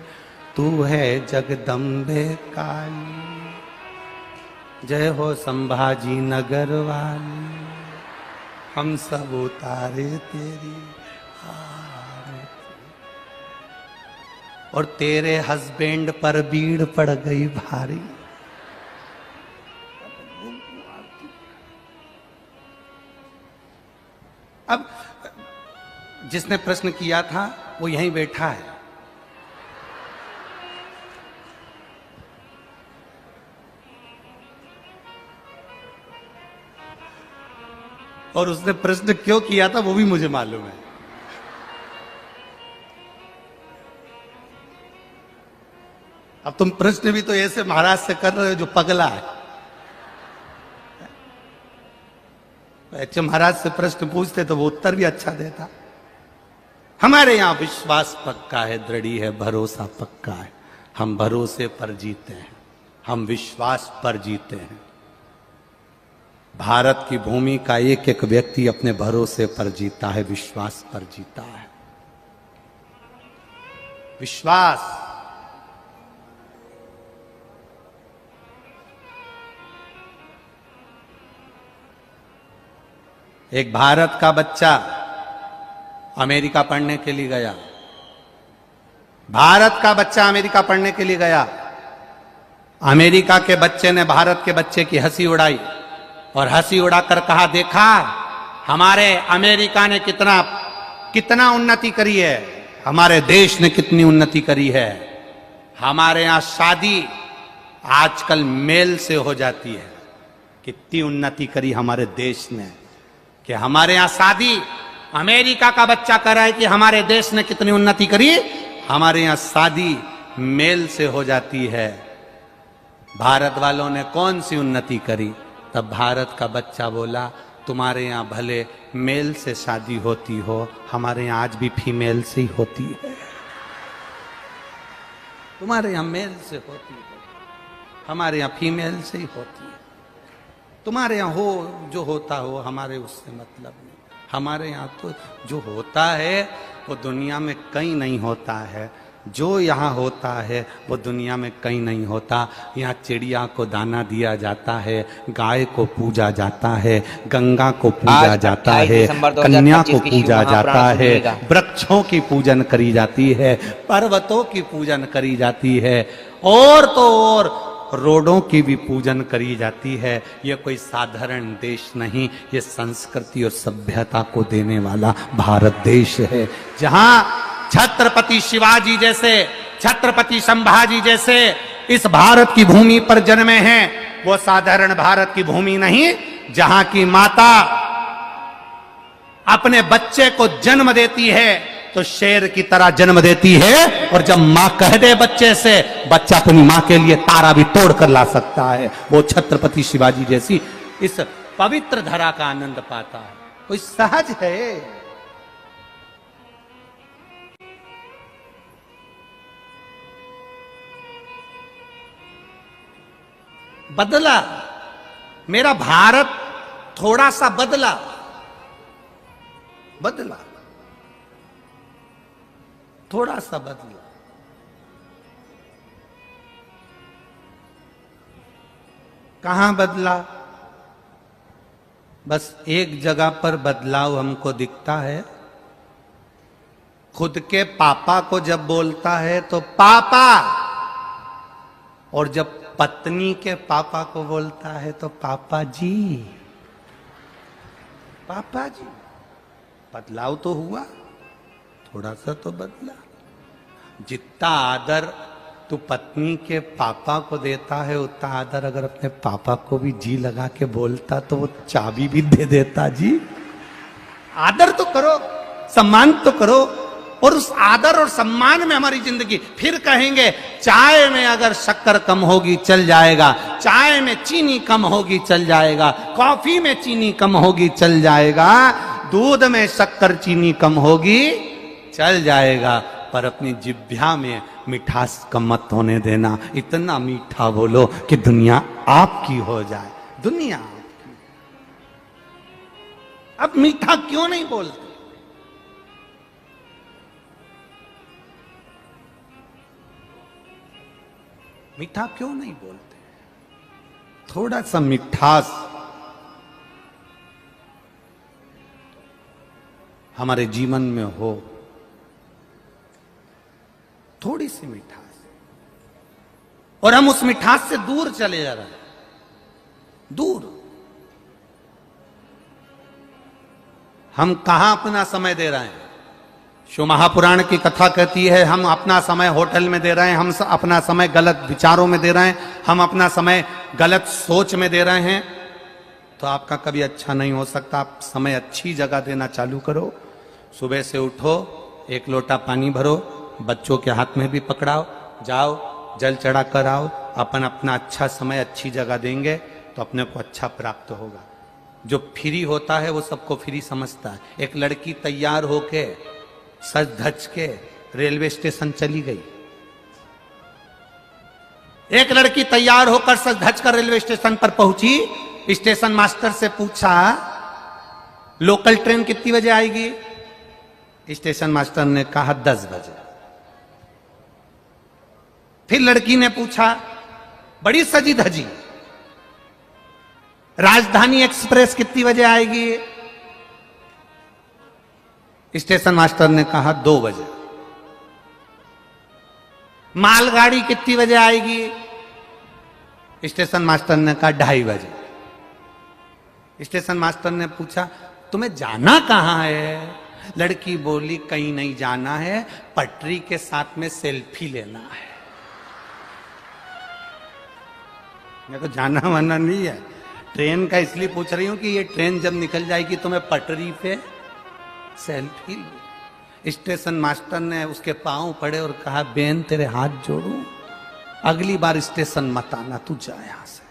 तू है जगदम्बे काली, जय हो संभाजी नगर वाली, हम सब उतारे तेरी आरती। और तेरे हस्बैंड पर भीड़ पड़ गई भारी। अब जिसने प्रश्न किया था वो यहीं बैठा है। और उसने प्रश्न क्यों किया था वो भी मुझे मालूम है। अब तुम प्रश्न भी तो ऐसे महाराज से कर रहे हो जो पगला है। ऐसे महाराज से प्रश्न पूछते तो वो उत्तर भी अच्छा देता। हमारे यहां विश्वास पक्का है, दृढ़ी है, भरोसा पक्का है। हम भरोसे पर जीते हैं, हम विश्वास पर जीते हैं। भारत की भूमि का एक एक व्यक्ति अपने भरोसे पर जीता है, विश्वास पर जीता है। विश्वास। एक भारत का बच्चा अमेरिका पढ़ने के लिए गया। भारत का बच्चा अमेरिका पढ़ने के लिए गया। अमेरिका के बच्चे ने भारत के बच्चे की हंसी उड़ाई और हंसी उड़ाकर कहा, देखा हमारे अमेरिका ने कितना उन्नति करी है, हमारे देश ने कितनी उन्नति करी है। हमारे यहां शादी आजकल मेल से हो जाती है। कितनी उन्नति करी हमारे देश ने कि हमारे यहां शादी, अमेरिका का बच्चा कह रहा है कि हमारे देश ने कितनी उन्नति करी, हमारे यहां शादी मेल से हो जाती है। भारत वालों ने कौन सी उन्नति करी? तब भारत का बच्चा बोला, तुम्हारे यहां भले मेल से शादी होती हो, हमारे यहां आज भी फीमेल से ही होती है। तुम्हारे यहां मेल से होती है, हमारे यहां फीमेल से ही होती है। तुम्हारे यहाँ हो जो होता हो, हमारे उससे मतलब नहीं। हमारे यहाँ तो जो होता है वो दुनिया में कहीं नहीं होता है। जो यहाँ होता है वो दुनिया में कहीं नहीं होता। यहाँ चिड़िया को दाना दिया जाता है, गाय को पूजा जाता है, गंगा को पूजा आज जाता 28 है, दिसंबर कन्या 2025 को की पूजा शिव जाता महापुराण है, सुनिएगा। वृक्षों की पूजन करी जाती है, पर्वतों की पूजन करी जाती है, और तो और रोडों की भी पूजन करी जाती है। ये कोई साधारण देश नहीं, ये संस्कृति और सभ्यता को देने वाला भारत देश है, जहां छत्रपति शिवाजी जैसे, छत्रपति संभाजी जैसे इस भारत की भूमि पर जन्मे हैं। वो साधारण भारत की भूमि नहीं, जहां की माता अपने बच्चे को जन्म देती है तो शेर की तरह जन्म देती है, और जब मां कह दे बच्चे से, बच्चा अपनी मां के लिए तारा भी तोड़ कर ला सकता है। वो छत्रपति शिवाजी जैसी इस पवित्र धरा का आनंद पाता है। कोई सहज है? बदला, मेरा भारत थोड़ा सा बदला, बदला, थोड़ा सा बदला। कहां बदला? बस एक जगह पर बदलाव हमको दिखता है। खुद के पापा को जब बोलता है तो पापा, और जब पत्नी के पापा को बोलता है तो पापा जी, पापा जी। बदलाव तो हुआ, थोड़ा सा तो बदला। जितना आदर तू पत्नी के पापा को देता है, उतना आदर अगर अपने पापा को भी जी लगा के बोलता तो वो चाबी भी दे देता। जी, आदर तो करो, सम्मान तो करो, और उस आदर और सम्मान में हमारी जिंदगी। फिर कहेंगे चाय में अगर शक्कर कम होगी चल जाएगा, चाय में चीनी कम होगी चल जाएगा, कॉफी में चीनी कम होगी चल जाएगा, दूध में शक्कर चीनी कम होगी चल जाएगा, पर अपनी जिह्वा में मिठास कम मत होने देना। इतना मीठा बोलो कि दुनिया आपकी हो जाए, दुनिया आपकी। अब मीठा क्यों नहीं बोलते? मीठा क्यों नहीं बोलते? थोड़ा सा मिठास हमारे जीवन में हो, थोड़ी सी मिठास, और हम उस मिठास से दूर चले जा रहे हैं, दूर। हम कहां अपना समय दे रहे हैं? शिव महापुराण की कथा कहती है हम अपना समय होटल में दे रहे हैं, हम अपना समय गलत विचारों में दे रहे हैं, हम अपना समय गलत सोच में दे रहे हैं, तो आपका कभी अच्छा नहीं हो सकता। आप समय अच्छी जगह देना चालू करो। सुबह से उठो, एक लोटा पानी भरो, बच्चों के हाथ में भी पकड़ाओ, जाओ जल चढ़ा कर आओ। अपन अपना अच्छा समय अच्छी जगह देंगे तो अपने को अच्छा प्राप्त होगा। जो फ्री होता है वो सबको फ्री समझता है। एक लड़की तैयार होके सज धज के रेलवे स्टेशन चली गई। एक लड़की तैयार होकर सज धज कर रेलवे स्टेशन पर पहुंची। स्टेशन मास्टर से पूछा लोकल ट्रेन कितनी बजे आएगी? स्टेशन मास्टर ने कहा 10 बजे। फिर लड़की ने पूछा बड़ी सजी धजी, राजधानी एक्सप्रेस कितनी बजे आएगी? स्टेशन मास्टर ने कहा 2 बजे। मालगाड़ी कितनी बजे आएगी? स्टेशन मास्टर ने कहा 2:30 बजे। स्टेशन मास्टर ने पूछा तुम्हें जाना कहां है? लड़की बोली कहीं नहीं जाना है, पटरी के साथ में सेल्फी लेना है। मेरे को जाना वाना नहीं है, ट्रेन का इसलिए पूछ रही हूं कि ये ट्रेन जब निकल जाएगी तो मैं पटरी पे सेल्फी लूं। स्टेशन मास्टर ने उसके पांव पड़े और कहा बेन तेरे हाथ जोड़ूं, अगली बार स्टेशन मत आना, तू जा यहां से।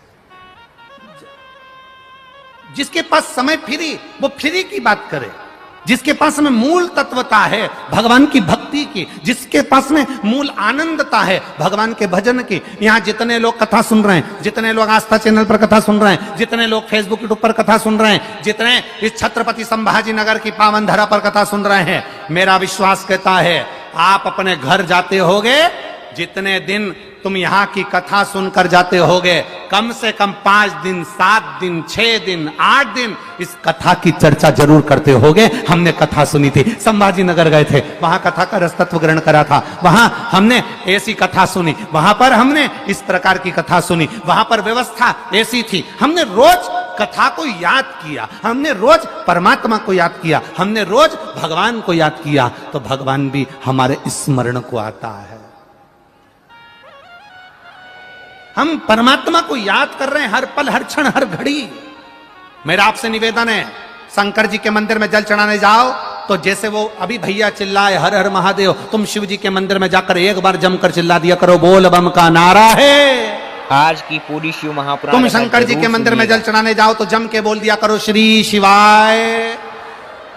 जिसके पास समय फ्री वो फ्री की बात करे, जिसके पास में मूल तत्वता है भगवान की भक्ति की, जिसके पास में मूल आनंदता है भगवान के भजन की। यहाँ जितने लोग कथा सुन रहे हैं, जितने लोग आस्था चैनल पर कथा सुन रहे हैं, जितने लोग फेसबुक यूट्यूब पर कथा सुन रहे हैं, जितने इस छत्रपति संभाजी नगर की पावन धरा पर कथा सुन रहे हैं, मेरा विश्वास कहता है आप अपने घर जाते होगे, जितने दिन तुम यहां की कथा सुनकर जाते होगे, कम से कम 5 दिन, 7 दिन, 6 दिन, 8 दिन इस कथा की चर्चा जरूर करते होगे। हमने कथा सुनी थी, संभाजी नगर गए थे, वहां कथा का रसतत्व ग्रहण करा था, वहां हमने ऐसी कथा सुनी, वहां पर हमने इस प्रकार की कथा सुनी, वहां पर व्यवस्था ऐसी थी, हमने रोज कथा को याद किया, हमने रोज परमात्मा को याद किया, हमने रोज भगवान को याद किया, तो भगवान भी हमारे स्मरण को आता है। हम परमात्मा को याद कर रहे हैं हर पल, हर क्षण, हर घड़ी। मेरा आपसे निवेदन है, शंकर जी के मंदिर में जल चढ़ाने जाओ तो जैसे वो अभी भैया चिल्लाए हर हर महादेव, तुम शिव जी के मंदिर में जाकर एक बार जमकर चिल्ला दिया करो, बोल बम का नारा है। आज की पूरी शिव महापुराण तुम शंकर जी के मंदिर में जल चढ़ाने जाओ तो जम के बोल दिया करो, श्री शिवाय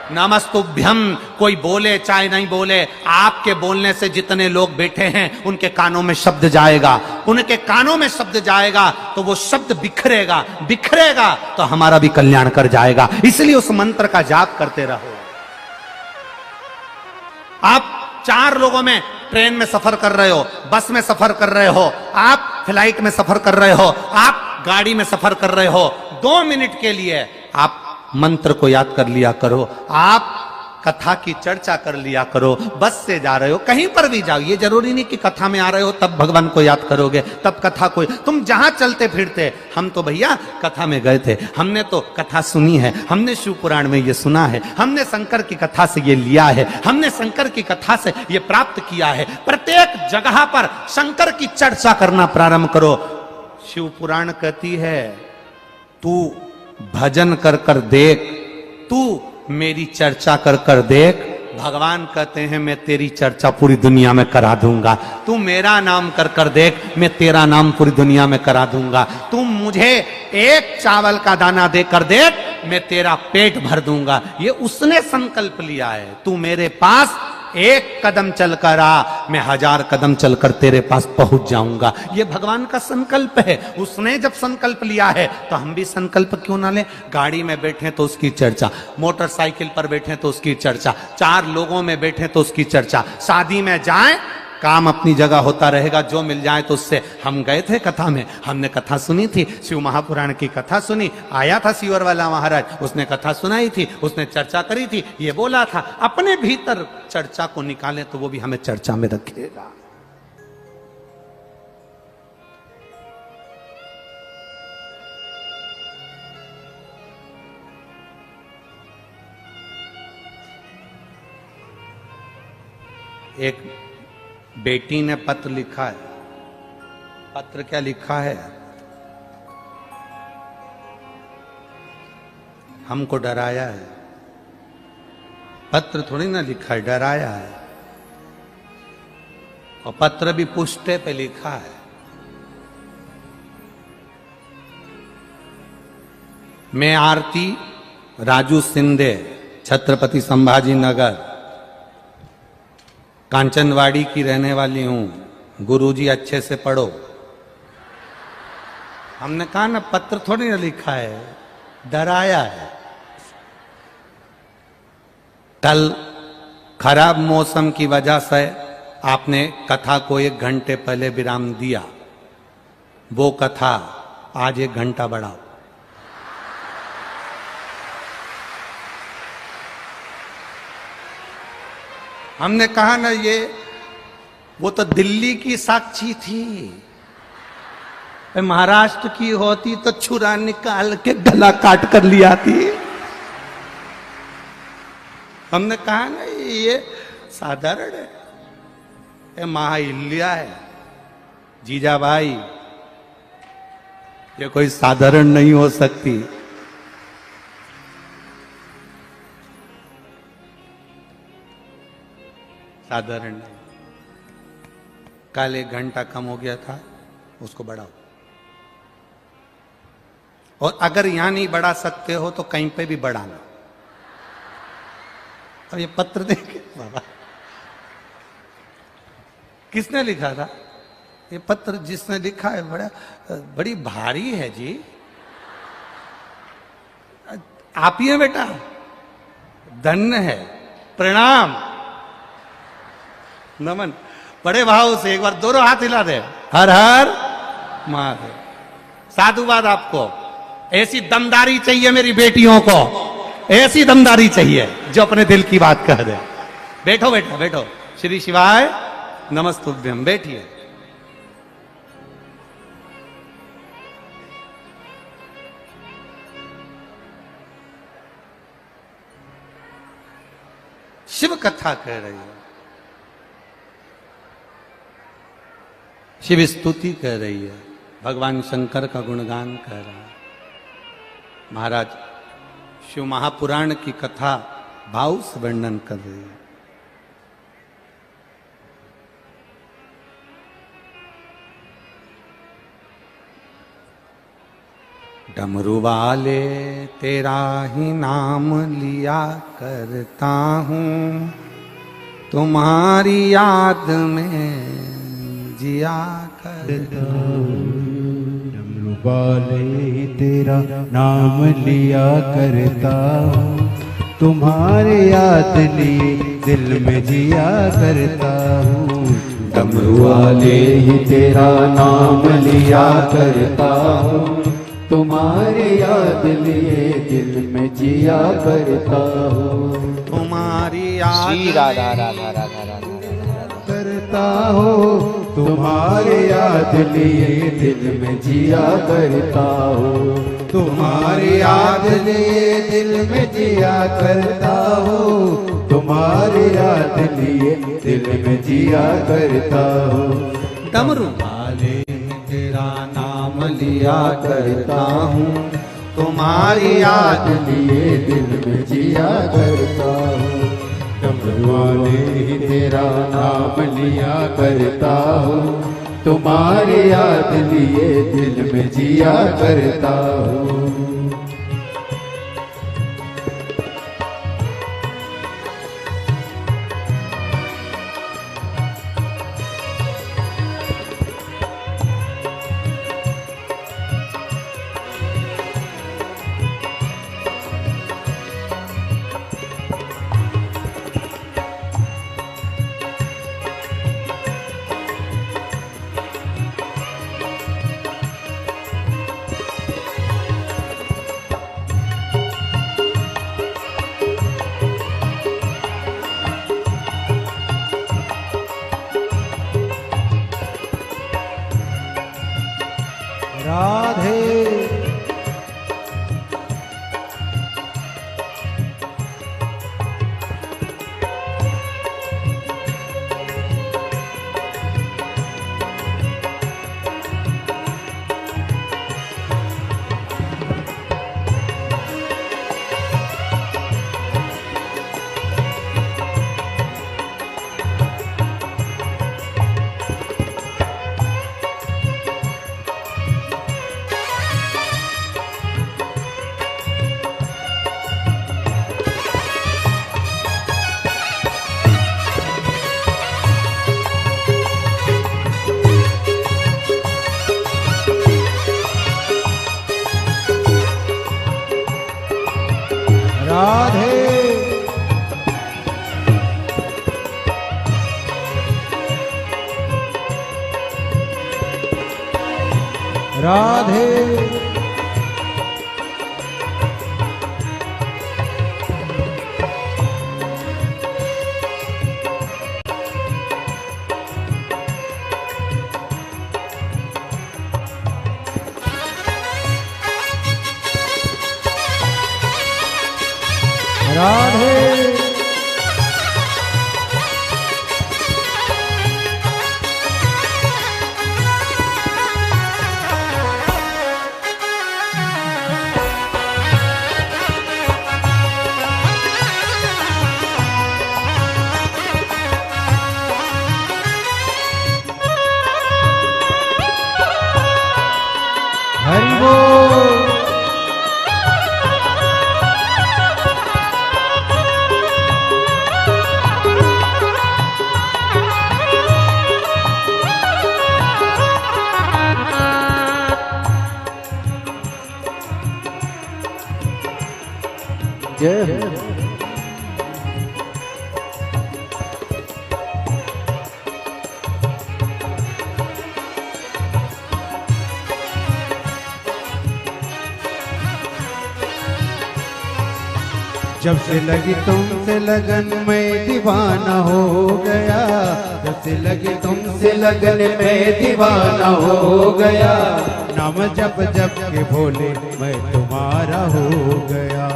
नमस्तुभ्यम। कोई बोले चाहे नहीं बोले, आपके बोलने से जितने लोग बैठे हैं उनके कानों में शब्द जाएगा, उनके कानों में शब्द जाएगा तो वो शब्द बिखरेगा, बिखरेगा तो हमारा भी कल्याण कर जाएगा। इसलिए उस मंत्र का जाप करते रहो। आप 4 लोगों में ट्रेन में सफर कर रहे हो, बस में सफर कर रहे हो, आप फ्लाइट में सफर कर रहे हो, आप गाड़ी में सफर कर रहे हो, 2 मिनट के लिए आप मंत्र को याद कर लिया करो, आप कथा की चर्चा कर लिया करो। बस से जा रहे हो, कहीं पर भी जाओ, ये जरूरी नहीं कि कथा में आ रहे हो तब भगवान को याद करोगे, तब कथा को, तुम जहां चलते फिरते, हम तो भैया कथा में गए थे, हमने तो कथा सुनी है, हमने शिव पुराण में ये सुना है, हमने शंकर की कथा से ये लिया है, हमने शंकर की कथा से ये प्राप्त किया है। प्रत्येक जगह पर शंकर की चर्चा करना प्रारंभ करो। शिव पुराण कहती है, तू भजन कर कर देख, तू मेरी चर्चा कर कर देख। भगवान कहते हैं मैं तेरी चर्चा पूरी दुनिया में करा दूंगा। तू मेरा नाम कर कर देख, मैं तेरा नाम पूरी दुनिया में करा दूंगा। तू मुझे एक चावल का दाना दे कर देख, मैं तेरा पेट भर दूंगा। ये उसने संकल्प लिया है। तू मेरे पास 1 कदम चलकर आ, मैं 1000 कदम चलकर तेरे पास पहुंच जाऊंगा। ये भगवान का संकल्प है। उसने जब संकल्प लिया है तो हम भी संकल्प क्यों ना लें। गाड़ी में बैठे तो उसकी चर्चा, मोटरसाइकिल पर बैठे तो उसकी चर्चा, 4 लोगों में बैठे तो उसकी चर्चा, शादी में जाएं, काम अपनी जगह होता रहेगा, जो मिल जाए तो उससे। हम गए थे कथा में, हमने कथा सुनी थी, शिव महापुराण की कथा सुनी। आया था सीवर वाला महाराज, उसने कथा सुनाई थी, उसने चर्चा करी थी, ये बोला था अपने भीतर चर्चा को निकालें तो वो भी हमें चर्चा में रखेगा। एक बेटी ने पत्र लिखा है। पत्र क्या लिखा है? हमको डराया है। पत्र थोड़ी ना लिखा है, डराया है। और पत्र भी पुष्टे पे लिखा है। मैं आरती राजू सिंधे, छत्रपति संभाजी नगर, कांचनवाड़ी की रहने वाली हूं। गुरुजी अच्छे से पढ़ो। हमने कहा ना, पत्र थोड़ी ना लिखा है, डराया है। कल खराब मौसम की वजह से आपने कथा को 1 घंटे पहले विराम दिया। वो कथा आज 1 घंटा बढ़ाओ। हमने कहा ना, ये वो तो दिल्ली की साक्षी थी, महाराष्ट्र की होती तो छुरा निकाल के गला काट कर लिया थी। हमने कहा ना, ये साधारण है, ये महाहिल्या है। जीजा भाई, ये कोई साधारण नहीं हो सकती। साधारण नहीं। कल 1 घंटा कम हो गया था, उसको बढ़ाओ। और अगर यहां नहीं बढ़ा सकते हो तो कहीं पे भी बढ़ाना। अब ये पत्र देखे बाबा, किसने लिखा था ये पत्र? जिसने लिखा है बड़ी भारी है जी। आप ही है बेटा, धन्य है, प्रणाम। नमन, बड़े भाव से एक बार दोनों हाथ हिला दे, हर हर महादेव। साधुवाद आपको, ऐसी दमदारी चाहिए मेरी बेटियों को, ऐसी दमदारी चाहिए जो अपने दिल की बात कह दे। बैठो बैठो बैठो, श्री शिवाय नमस्तुभ्यम, बैठिए। शिव कथा कह रही है, शिव स्तुति कह रही है, भगवान शंकर का गुणगान कह रहा है। महाराज शिव महापुराण की कथा भाव से वर्णन कर रही है। डमरू वाले तेरा ही नाम लिया करता हूँ, तुम्हारी याद में जिया करता हूँ। डमरू वाले तेरा नाम लिया करता हूँ, तुम्हारे याद लिए दिल में जिया करता हूँ। डमरू वाले ही तेरा नाम लिया करता हूँ, तुम्हारे याद लिए दिल में जिया करता हूँ। तुम्हारी याद श्री राधा राधा राधा राधा करता हो, तुम्हारे याद लिए दिल में जिया करता हो। तुम्हारे याद लिए दिल में जिया करता हो, तुम्हारे याद लिए दिल में जिया करता हो। डमरू वाले तेरा नाम लिया करता हूँ, तुम्हारी याद लिए दिल में जिया करता हूँ। डमरू वाले तेरा नाम लिया करता हूँ, तुम्हारे याद लिए दिल में जिया करता हूँ। राधे राधे राधे हरि बोल। जय जब से लगी तुमसे लगन मैं दीवाना हो गया, जब से लगी तुमसे लगन मैं दीवाना हो गया। नाम जप जप के भोले मैं तुम्हारा हो गया,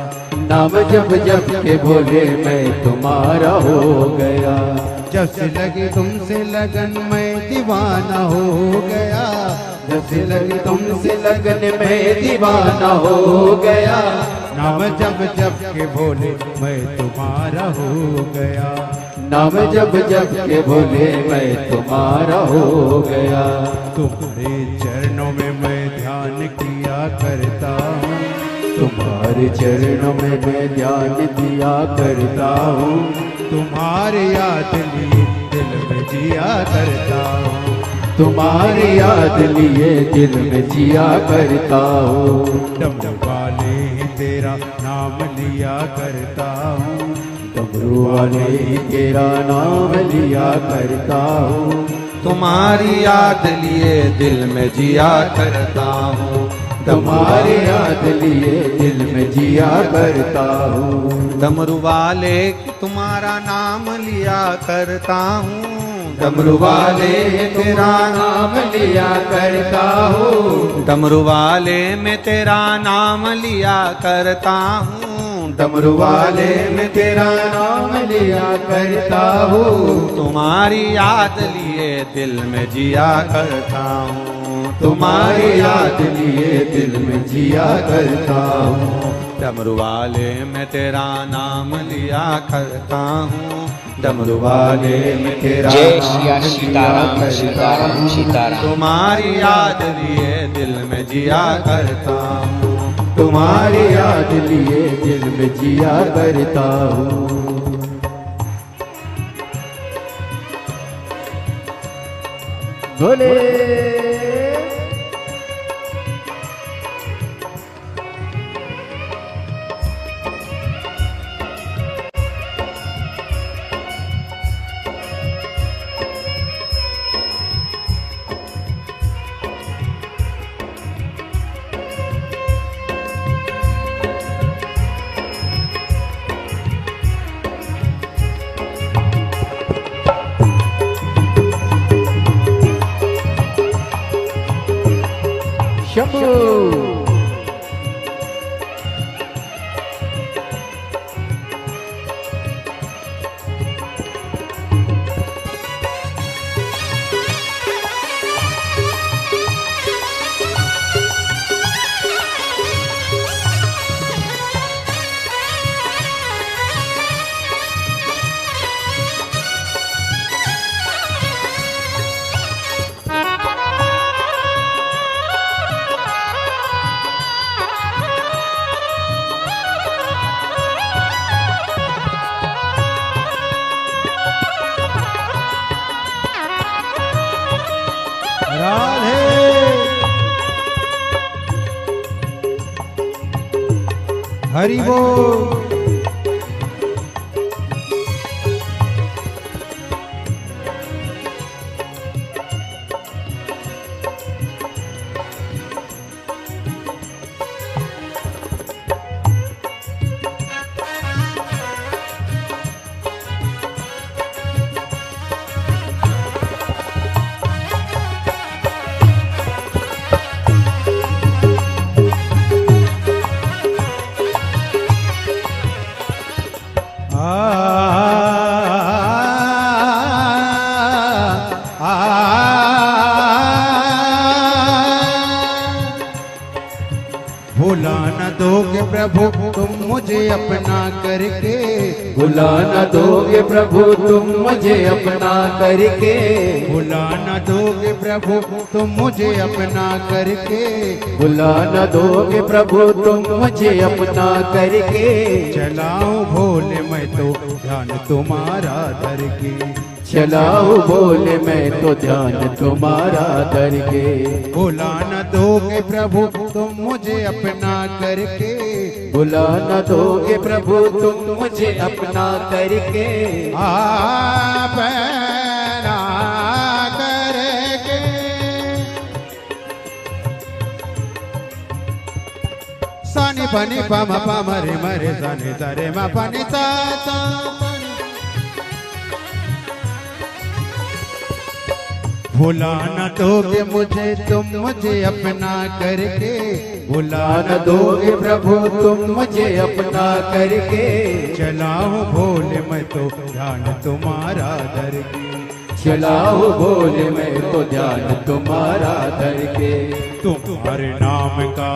नाम जप जप के भोले मैं तुम्हारा हो गया। जब से लगी तुमसे लगन मैं दीवाना हो गया, जब से लगी तुमसे लगन मैं दीवाना हो गया। नाम जप जप के भोले मैं तुम्हारा हो गया, नाम जप जप के भोले मैं तुम्हारा हो गया। तुम्हारे चरणों में मैं ध्यान किया करता हूँ, तुम्हारे चरणों में मैं ध्यान दिया करता हूँ। तुम्हारे याद लिए दिल में जिया करता हूँ, तुम्हारी याद लिए दिल में जिया करता हूँ। डमरू वाले ही तेरा नाम लिया करता हूँ, डमरू वाले ही तेरा नाम लिया करता हूँ। तुम्हारी याद लिए दिल में जिया करता हूँ, तुम्हारी याद लिए दिल में जिया करता हूँ। डमरू वाले की तुम्हारा नाम लिया करता हूँ, डमरू वाले तेरा नाम लिया करता हूँ, डमरू वाले में तेरा नाम लिया करता हूँ, डमरू वाले में तेरा नाम लिया करता हूँ। तुम्हारी याद लिए दिल में जिया करता हूँ, तुम्हारी याद लिए दिल में जिया करता हूँ। डमरू वाले में तेरा नाम लिया करता हूँ, डमरू वाले में तेरा जय नाम सिया लिया सीताराम करता सीताराम हूँ। सीताराम। तुम्हारी याद लिए दिल में जिया करता हूँ, तुम्हारी याद लिए दिल में जिया करता हूँ। भोले शंभू हरि बोल। भुला न दोगे प्रभु तुम मुझे अपना करके, भुला न दोगे प्रभु तुम मुझे अपना करके, भुला न दोगे प्रभु तुम मुझे अपना करके, भुला न दोगे प्रभु तुम मुझे अपना करके। चलाऊं भोले मैं तो ध्यान तुम्हारा धर के, चलाओ बोले मैं तो ध्यान तुम्हारा धर के। भुला न दोगे प्रभु तुम मुझे अपना करके, भुला न दोगे प्रभु तुम मुझे अपना करके। आप ना करके सानी पनि प म प म रे म रे सा नि सा रे म प नि सा सा। भुला न दोगे मुझे तुम मुझे अपना करके, भुला न दोगे प्रभु तुम मुझे अपना करके। चला हूँ भोले मैं तो ध्यान तुम्हारा धर के, चला हूँ भोले मैं तो ध्यान तुम्हारा धर के। तुम्हारे नाम का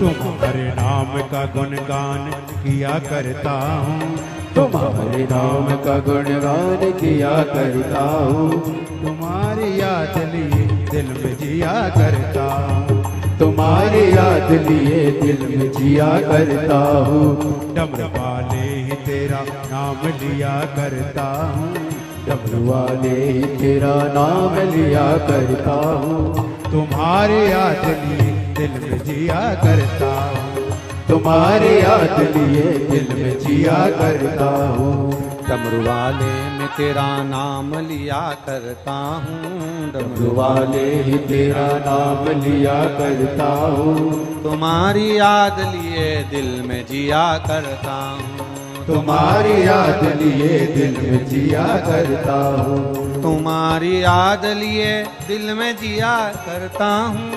तुम्हारे नाम का गुणगान किया करता हूँ, तुम्हारे नाम का गुणगान किया करता हूँ। तुम्हारी याद लिए दिल में जिया करता हूँ, तुम्हारी याद लिए दिल में जिया करता हूँ। डमरू वाले ही तेरा नाम लिया करता हूँ, डमरू वाले ही तेरा नाम लिया करता हूँ। तुम्हारी याद लिए दिल में जिया करता हूँ, तुम्हारी याद लिए दिल में जिया करता हूँ। डमरू वाले में तेरा नाम लिया करता हूँ, डमरू वाले ही तेरा नाम लिया करता हूँ। तुम्हारी याद लिए दिल में जिया करता हूँ, तुम्हारी याद लिए दिल में जिया करता हूँ। तुम्हारी याद लिए दिल में जिया करता हूँ,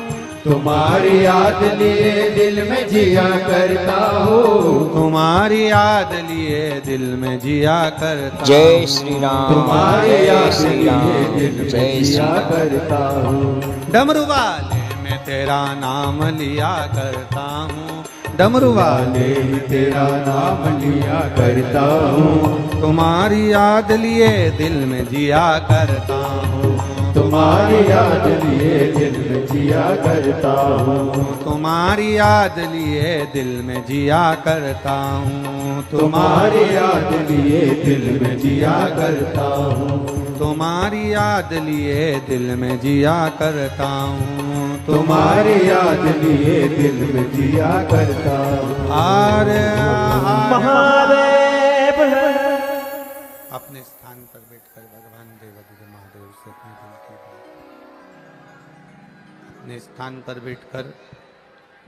तुम्हारी याद लिए दिल में जिया करता हूँ। तुम्हारी याद लिए दिल में जिया करता हूँ। जय श्री राम, तुम्हारी जय याद श्री लिए राम, दिल में जय श्री जिया राम। करता हूँ। डमरू वाले में तेरा नाम लिया करता हूँ, डमरू वाले वाले ही तेरा नाम लिया करता हूँ। तुम्हारी याद लिए दिल में जिया करता हूँ, तुम्हारी याद लिए दिल में जिया करता हूँ। तुम्हारी याद लिए दिल में जिया करता हूँ, तुम्हारी याद लिए दिल में जिया करता हूँ। तुम्हारी याद लिए दिल में जिया करता हूँ, तुम्हारी याद लिए दिल में जिया करता हूँ। आरे महादेव। अपने स्थान पर बैठकर भगवान देवाधिदेव महादेव से अपने दिल की बात, अपने स्थान पर बैठकर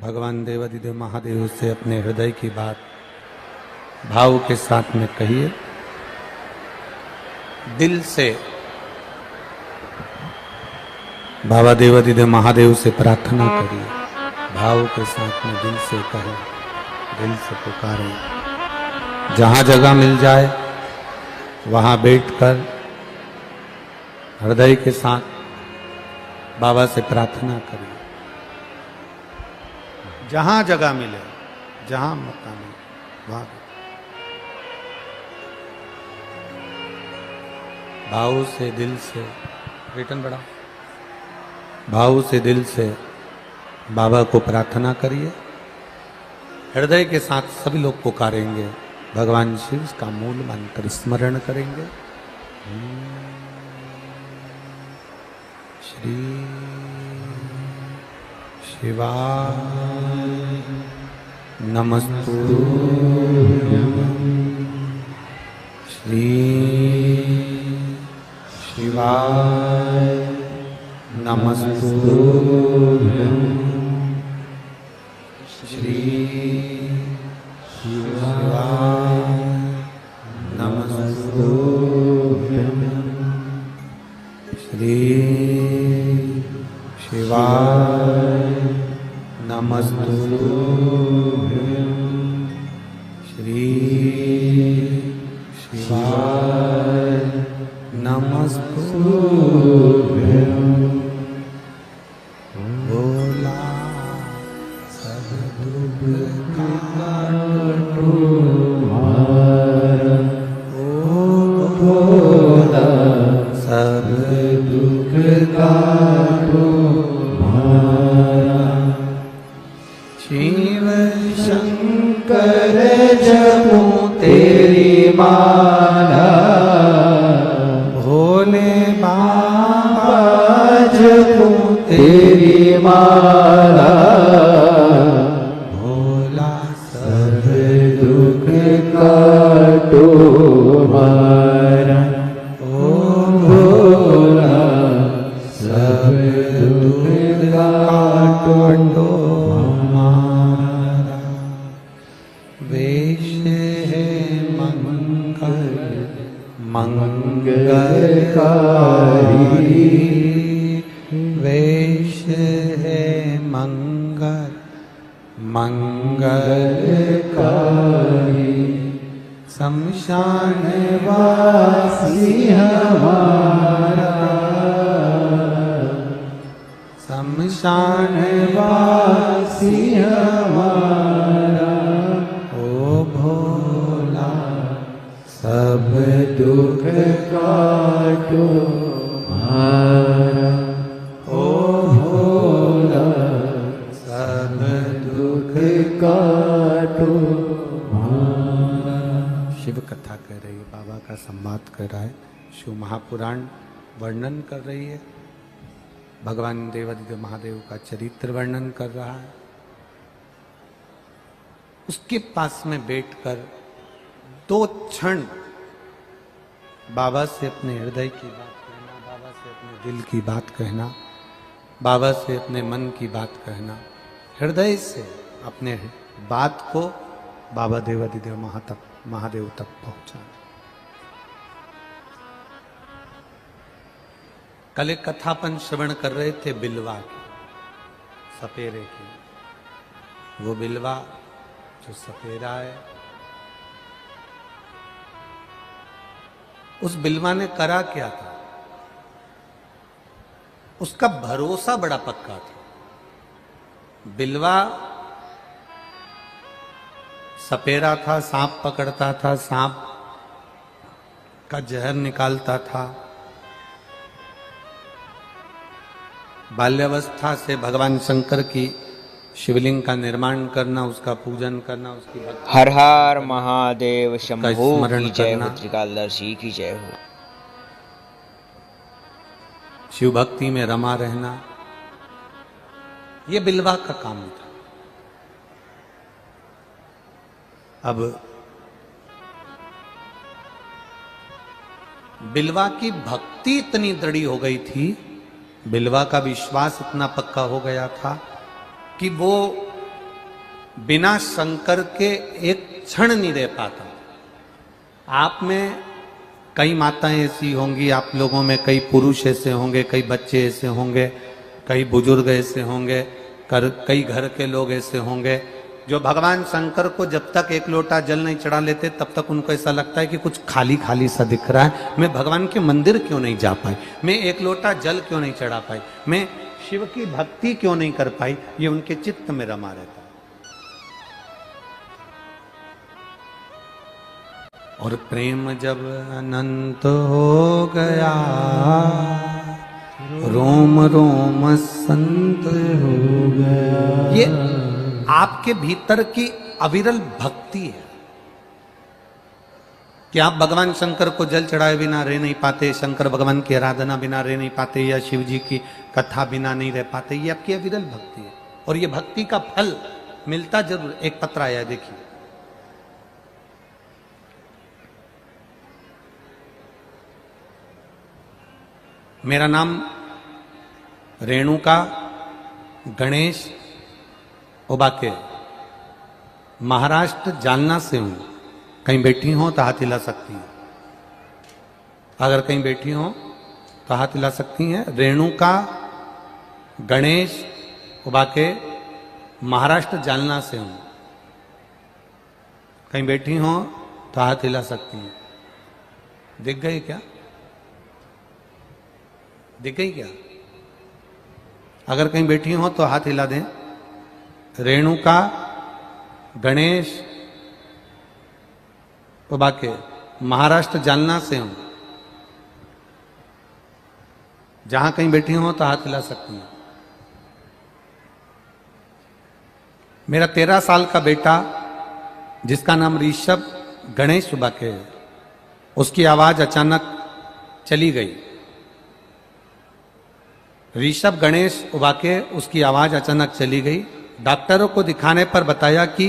भगवान देवाधिदेव महादेव से अपने हृदय की बात भाव के साथ में कहिए। दिल से बाबा देवाधिदेव महादेव से प्रार्थना करिए, भाव के साथ में दिल से कहें, दिल से पुकारें। जहां जगह मिल जाए वहां बैठकर हृदय के साथ बाबा से प्रार्थना करिए। जहां जगह मिले, जहां मौका मिले वहां भाव से दिल से रिटर्न बढ़ाओ, भाव से दिल से बाबा को प्रार्थना करिए। हृदय के साथ सभी लोग पुकारेंगे, भगवान शिव का मूल मंत्र स्मरण करेंगे। श्री शिवाय नमस्तुभ्यं, श्री शिवाय नमस्तुभ्यं, श्री शिवाय नमस्तुभ्यं, श्री शिवाय नमस्तुभ्यं, श्री शिवाय नमस्तुभ्यं। भोला सब दुख काटो हमारा, ओ भोला सब दुख काटो हमारा। शिव शंकर जपो तेरी माला, भोले बाबा जपो तेरी माला, भोला सब दुख काटो हमारा, ओ भोला सब दुख काटो हमारा। वेश है मंगल मंगलकारी, वेश है मंगल मंगलकारी। शमशान वासी हमारा, शमशान वासी हमारा। ओ भोला सब दुख काटो हमारा। ओ भोला सब दुख काटो हमारा। शिव कथा कर रही है, बाबा का संवाद कर रहा है, शिव महापुराण वर्णन कर रही है, भगवान देवादिदेव महादेव का चरित्र वर्णन कर रहा है। उसके पास में बैठकर 2 क्षण बाबा से अपने हृदय की बात कहना, बाबा से अपने दिल की बात कहना, बाबा से अपने मन की बात कहना, हृदय से अपने बात को बाबा देवादिदेव महादेव तक पहुंचाना। कल एक कथापन श्रवण कर रहे थे बिलवा की, सपेरे की। वो बिलवा जो सपेरा है, उस बिलवा ने करा क्या था? उसका भरोसा बड़ा पक्का था। बिलवा सपेरा था, सांप पकड़ता था, सांप का जहर निकालता था। बाल्यावस्था से भगवान शंकर की शिवलिंग का निर्माण करना, उसका पूजन करना, उसकी भक्ति, हर हर महादेव शंभो स्मरण की जय हो, करना। त्रिकालदर्शी की जय हो। शिव भक्ति में रमा रहना, ये बिलवा का काम था। अब बिलवा की भक्ति इतनी दृढ़ी हो गई थी, बिलवा का विश्वास इतना पक्का हो गया था कि वो बिना शंकर के एक क्षण नहीं रह पाता। आप में कई माताएं ऐसी होंगी, आप लोगों में कई पुरुष ऐसे होंगे, कई बच्चे ऐसे होंगे, कई बुजुर्ग ऐसे होंगे, कई घर के लोग ऐसे होंगे जो भगवान शंकर को जब तक एक लोटा जल नहीं चढ़ा लेते तब तक उनको ऐसा लगता है कि कुछ खाली खाली सा दिख रहा है। मैं भगवान के मंदिर क्यों नहीं जा पाई, मैं एक लोटा जल क्यों नहीं चढ़ा पाई, मैं शिव की भक्ति क्यों नहीं कर पाई, ये उनके चित्त में रमा रहता है। और प्रेम जब अनंत हो गया, रोम रोम संत हो गया। ये आपके भीतर की अविरल भक्ति है कि आप भगवान शंकर को जल चढ़ाए बिना रह नहीं पाते, शंकर भगवान की आराधना बिना रह नहीं पाते, या शिव जी की कथा बिना नहीं रह पाते। ये आपकी अविरल भक्ति है और ये भक्ति का फल मिलता जरूर। एक पत्र आया, देखिए। मेरा नाम रेणुका गणेश उबाके, महाराष्ट्र जालना से हूं। कहीं बैठी हो तो हाथ हिला सकती हैं, अगर कहीं बैठी हो तो हाथ हिला सकती हैं। रेणुका गणेश उबाके, महाराष्ट्र जालना से हूं। कहीं बैठी हो तो हाथ हिला सकती हैं। दिख गई क्या? दिख गई क्या? अगर कहीं बैठी हो तो हाथ हिला दें। रेणुका गणेश उबाके, महाराष्ट्र जालना से हूं। जहां कहीं बैठी हो तो हाथ हिला सकती हैं। मेरा 13 साल का बेटा जिसका नाम ऋषभ गणेश उबाके है, उसकी आवाज अचानक चली गई। ऋषभ गणेश उबाके, उसकी आवाज अचानक चली गई। डॉक्टरों को दिखाने पर बताया कि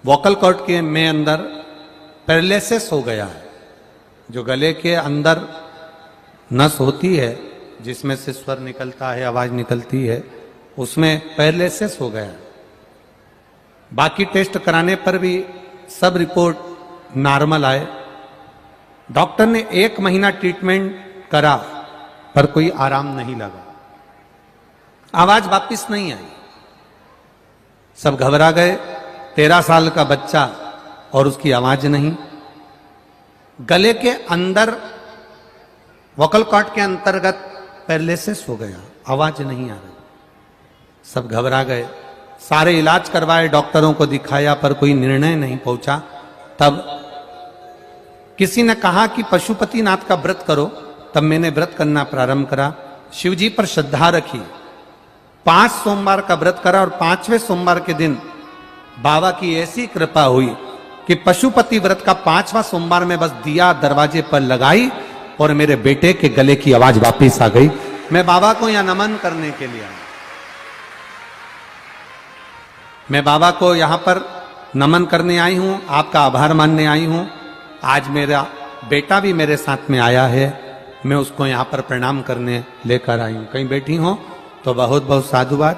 वोकल कॉर्ड के में अंदर पैरालिसिस हो गया है। जो गले के अंदर नस होती है जिसमें से स्वर निकलता है, आवाज निकलती है, उसमें पैरालिसिस हो गया। बाकी टेस्ट कराने पर भी सब रिपोर्ट नॉर्मल आए। डॉक्टर ने 1 महीना ट्रीटमेंट करा पर कोई आराम नहीं लगा, आवाज वापिस नहीं आई। सब घबरा गए, 13 साल का बच्चा और उसकी आवाज नहीं। गले के अंदर वोकल कॉर्ड के अंतर्गत पैरालिसिस हो गया, आवाज नहीं आ रही। सब घबरा गए, सारे इलाज करवाए, डॉक्टरों को दिखाया पर कोई निर्णय नहीं पहुंचा। तब किसी ने कहा कि पशुपतिनाथ का व्रत करो। तब मैंने व्रत करना प्रारंभ करा, शिव जी पर श्रद्धा रखी, 5 सोमवार का व्रत करा और 5वें सोमवार के दिन बाबा की ऐसी कृपा हुई कि पशुपति व्रत का 5वां सोमवार में बस दिया दरवाजे पर लगाई और मेरे बेटे के गले की आवाज वापस आ गई। मैं बाबा को यहां नमन करने के लिए आया, मैं बाबा को यहां पर नमन करने आई हूं, आपका आभार मानने आई हूं। आज मेरा बेटा भी मेरे साथ में आया है, मैं उसको यहां पर प्रणाम करने लेकर आई हूं। कहीं बैठी हो तो बहुत बहुत साधुवाद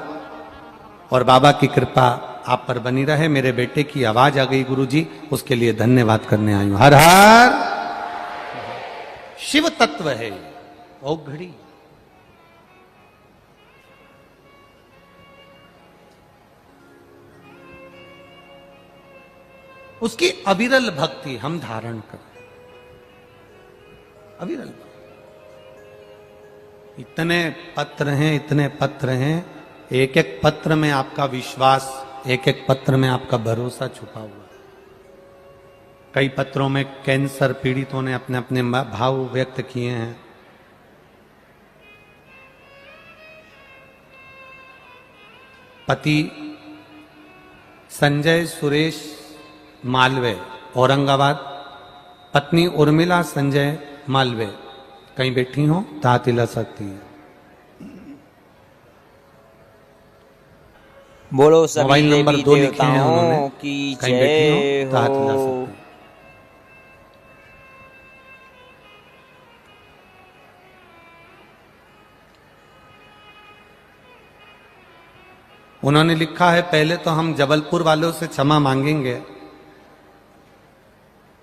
और बाबा की कृपा आप पर बनी रहे। मेरे बेटे की आवाज आ गई गुरुजी, उसके लिए धन्यवाद करने आई हूं। हर हर शिव तत्व है ओ घड़ी। उसकी अविरल भक्ति हम धारण करें, अविरल भक्ति। इतने पत्र हैं, इतने पत्र हैं, एक एक पत्र में आपका विश्वास, एक एक पत्र में आपका भरोसा छुपा हुआ। कई पत्रों में कैंसर पीड़ितों ने अपने अपने भाव व्यक्त किए हैं। पति संजय सुरेश मालवे औरंगाबाद, पत्नी उर्मिला संजय मालवे कहीं बैठी हो तात हिला सकती है। बोलो सभी मोबाइल नंबर देवी 2 लिखे हैं देवताओं उन्होंने, की कहीं बैठी हो जय तात हिला हो। सकती है। उन्होंने लिखा है, पहले तो हम जबलपुर वालों से क्षमा मांगेंगे,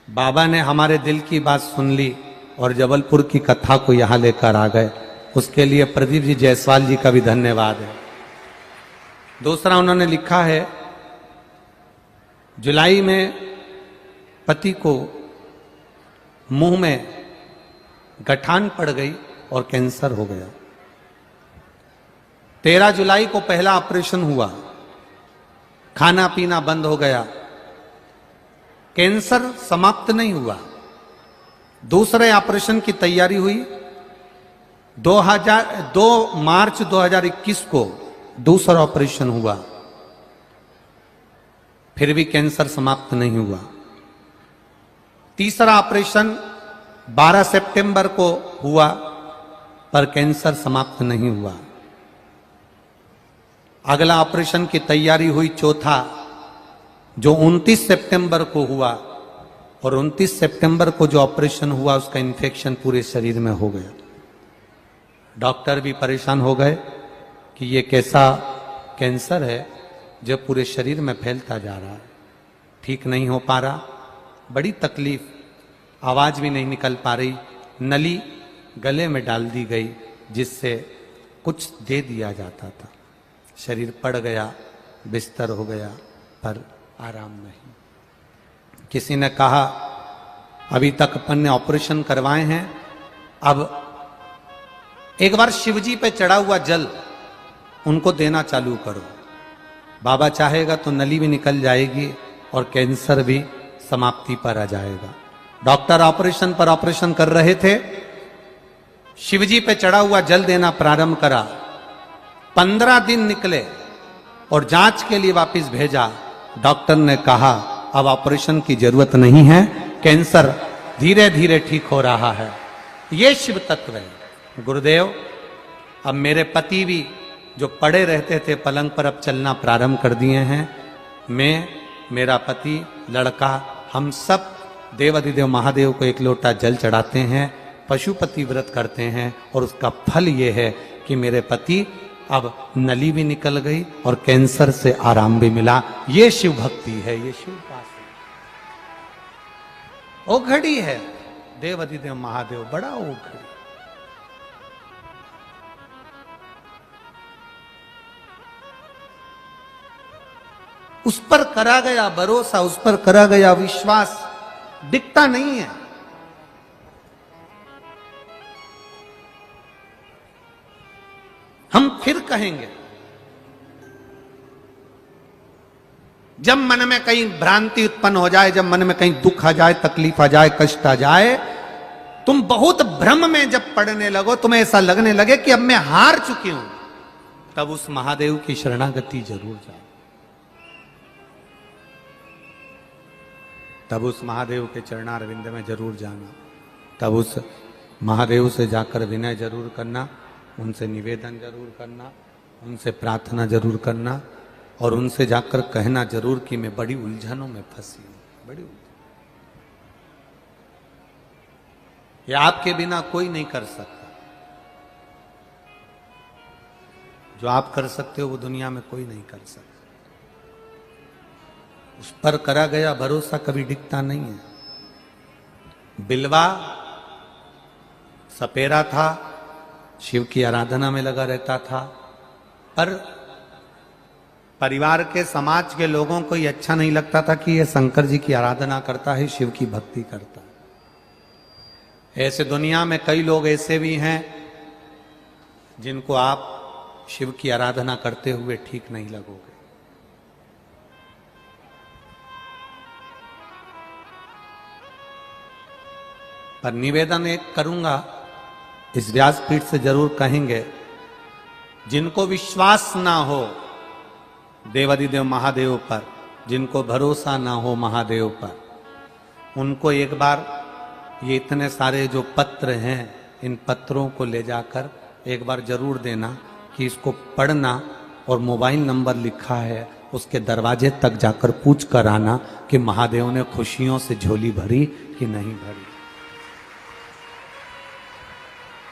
बाबा ने हमारे दिल की बात सुन ली और जबलपुर की कथा को यहां लेकर आ गए, उसके लिए प्रदीप जी जायसवाल जी का भी धन्यवाद है। दूसरा उन्होंने लिखा है, जुलाई में पति को मुंह में गठान पड़ गई और कैंसर हो गया। 13 जुलाई को पहला ऑपरेशन हुआ, खाना पीना बंद हो गया, कैंसर समाप्त नहीं हुआ। दूसरे ऑपरेशन की तैयारी हुई, 2 मार्च 2021 को दूसरा ऑपरेशन हुआ, फिर भी कैंसर समाप्त नहीं हुआ। तीसरा ऑपरेशन 12 सितंबर को हुआ पर कैंसर समाप्त नहीं हुआ। अगला ऑपरेशन की तैयारी हुई चौथा, जो 29 सितंबर को हुआ, और 29 सितंबर को जो ऑपरेशन हुआ उसका इन्फेक्शन पूरे शरीर में हो गया। डॉक्टर भी परेशान हो गए कि ये कैसा कैंसर है जो पूरे शरीर में फैलता जा रहा है, ठीक नहीं हो पा रहा, बड़ी तकलीफ, आवाज भी नहीं निकल पा रही। नली गले में डाल दी गई जिससे कुछ दे दिया जाता था, शरीर पड़ गया, बिस्तर हो गया पर आराम नहीं। किसी ने कहा अभी तक अपन ने ऑपरेशन करवाए हैं, अब एक बार शिवजी पे चढ़ा हुआ जल उनको देना चालू करो, बाबा चाहेगा तो नली भी निकल जाएगी और कैंसर भी समाप्ति पर आ जाएगा। डॉक्टर ऑपरेशन पर ऑपरेशन कर रहे थे, शिवजी पे चढ़ा हुआ जल देना प्रारंभ करा, 15 दिन निकले और जांच के लिए वापस भेजा। डॉक्टर ने कहा अब ऑपरेशन की जरूरत नहीं है, कैंसर धीरे धीरे ठीक हो रहा है। ये शिव तत्व है गुरुदेव। अब मेरे पति भी जो पड़े रहते थे पलंग पर अब चलना प्रारंभ कर दिए हैं। मैं, मेरा पति, लड़का, हम सब देवाधिदेव महादेव को एक लोटा जल चढ़ाते हैं, पशुपति व्रत करते हैं और उसका फल ये है कि मेरे पति अब नली भी निकल गई और कैंसर से आराम भी मिला। ये शिव भक्ति है, ये शिव पास है। ओघड़ी है देवाधिदेव महादेव, बड़ा ओघड़ी। उस पर करा गया भरोसा, उस पर करा गया विश्वास दिखता नहीं है। हम फिर कहेंगे, जब मन में कहीं भ्रांति उत्पन्न हो जाए, जब मन में कहीं दुख आ जाए, तकलीफ आ जाए, कष्ट आ जाए, तुम बहुत भ्रम में जब पड़ने लगो, तुम्हें ऐसा लगने लगे कि अब मैं हार चुकी हूं, तब उस महादेव की शरणागति जरूर जाओ। तब उस महादेव के चरणारविंद में जरूर जाना, तब उस महादेव से जाकर विनय जरूर करना, उनसे निवेदन जरूर करना, उनसे प्रार्थना जरूर करना और उनसे जाकर कहना जरूर कि मैं बड़ी उलझनों में फंसी हूं, बड़ी उलझन। ये आपके बिना कोई नहीं कर सकता। जो आप कर सकते हो वो दुनिया में कोई नहीं कर सकता। उस पर करा गया भरोसा कभी डिगता नहीं है। बिलवा सपेरा था, शिव की आराधना में लगा रहता था, पर परिवार के समाज के लोगों को ये अच्छा नहीं लगता था कि ये शंकर जी की आराधना करता है, शिव की भक्ति करता है। ऐसे दुनिया में कई लोग ऐसे भी हैं जिनको आप शिव की आराधना करते हुए ठीक नहीं लगोगे। पर निवेदन एक करूंगा, इस व्यासपीठ से जरूर कहेंगे, जिनको विश्वास ना हो देवाधिदेव महादेव पर, जिनको भरोसा ना हो महादेव पर, उनको एक बार ये इतने सारे जो पत्र हैं, इन पत्रों को ले जाकर एक बार जरूर देना कि इसको पढ़ना और मोबाइल नंबर लिखा है उसके दरवाजे तक जाकर पूछ कर आना कि महादेव ने खुशियों से झोली भरी कि नहीं भरी।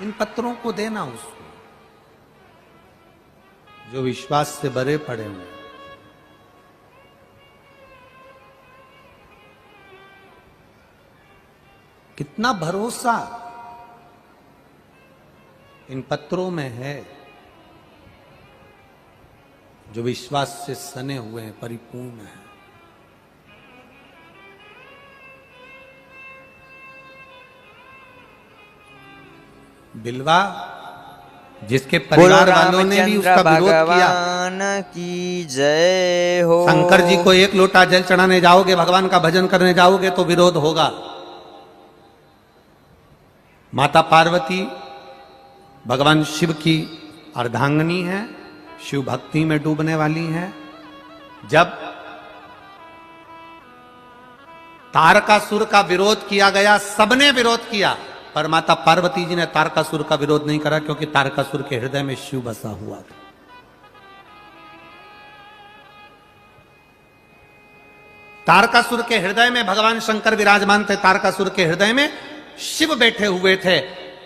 इन पत्रों को देना उसको जो विश्वास से भरे पड़े हुए। कितना भरोसा इन पत्रों में है, जो विश्वास से सने हुए हैं, परिपूर्ण है। बिलवा जिसके परिवार वालों ने भी उसका विरोध किया, की जय हो। शंकर जी को एक लोटा जल चढ़ाने जाओगे, भगवान का भजन करने जाओगे तो विरोध होगा। माता पार्वती भगवान शिव की अर्धांगिनी है, शिव भक्ति में डूबने वाली है। जब तारकासुर का विरोध किया गया, सबने विरोध किया, पर माता पार्वती जी ने तारकासुर का विरोध नहीं करा, क्योंकि तारकासुर के हृदय में शिव बसा हुआ था। तारकासुर के हृदय में भगवान शंकर विराजमान थे, तारकासुर के हृदय में शिव बैठे हुए थे।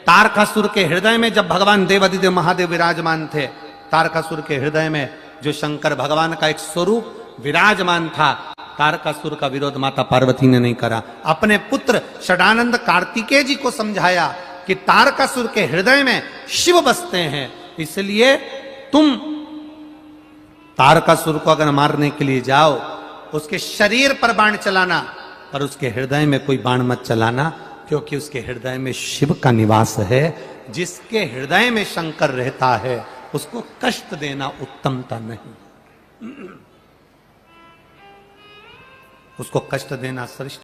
तारकासुर के हृदय में जब भगवान देवाधिदेव महादेव विराजमान थे, तारकासुर के हृदय में जो शंकर भगवान का एक स्वरूप विराजमान था, तारकासुर का विरोध माता पार्वती ने नहीं करा। अपने पुत्र षडानंद कार्तिकेय जी को समझाया कि तारकासुर के हृदय में शिव बसते हैं, इसलिए तुम तारकासुर को अगर मारने के लिए जाओ, उसके शरीर पर बाण चलाना, पर उसके हृदय में कोई बाण मत चलाना, क्योंकि उसके हृदय में शिव का निवास है। जिसके हृदय में शंकर रहता है उसको कष्ट देना उत्तमता नहीं, उसको कष्ट देना श्रेष्ठ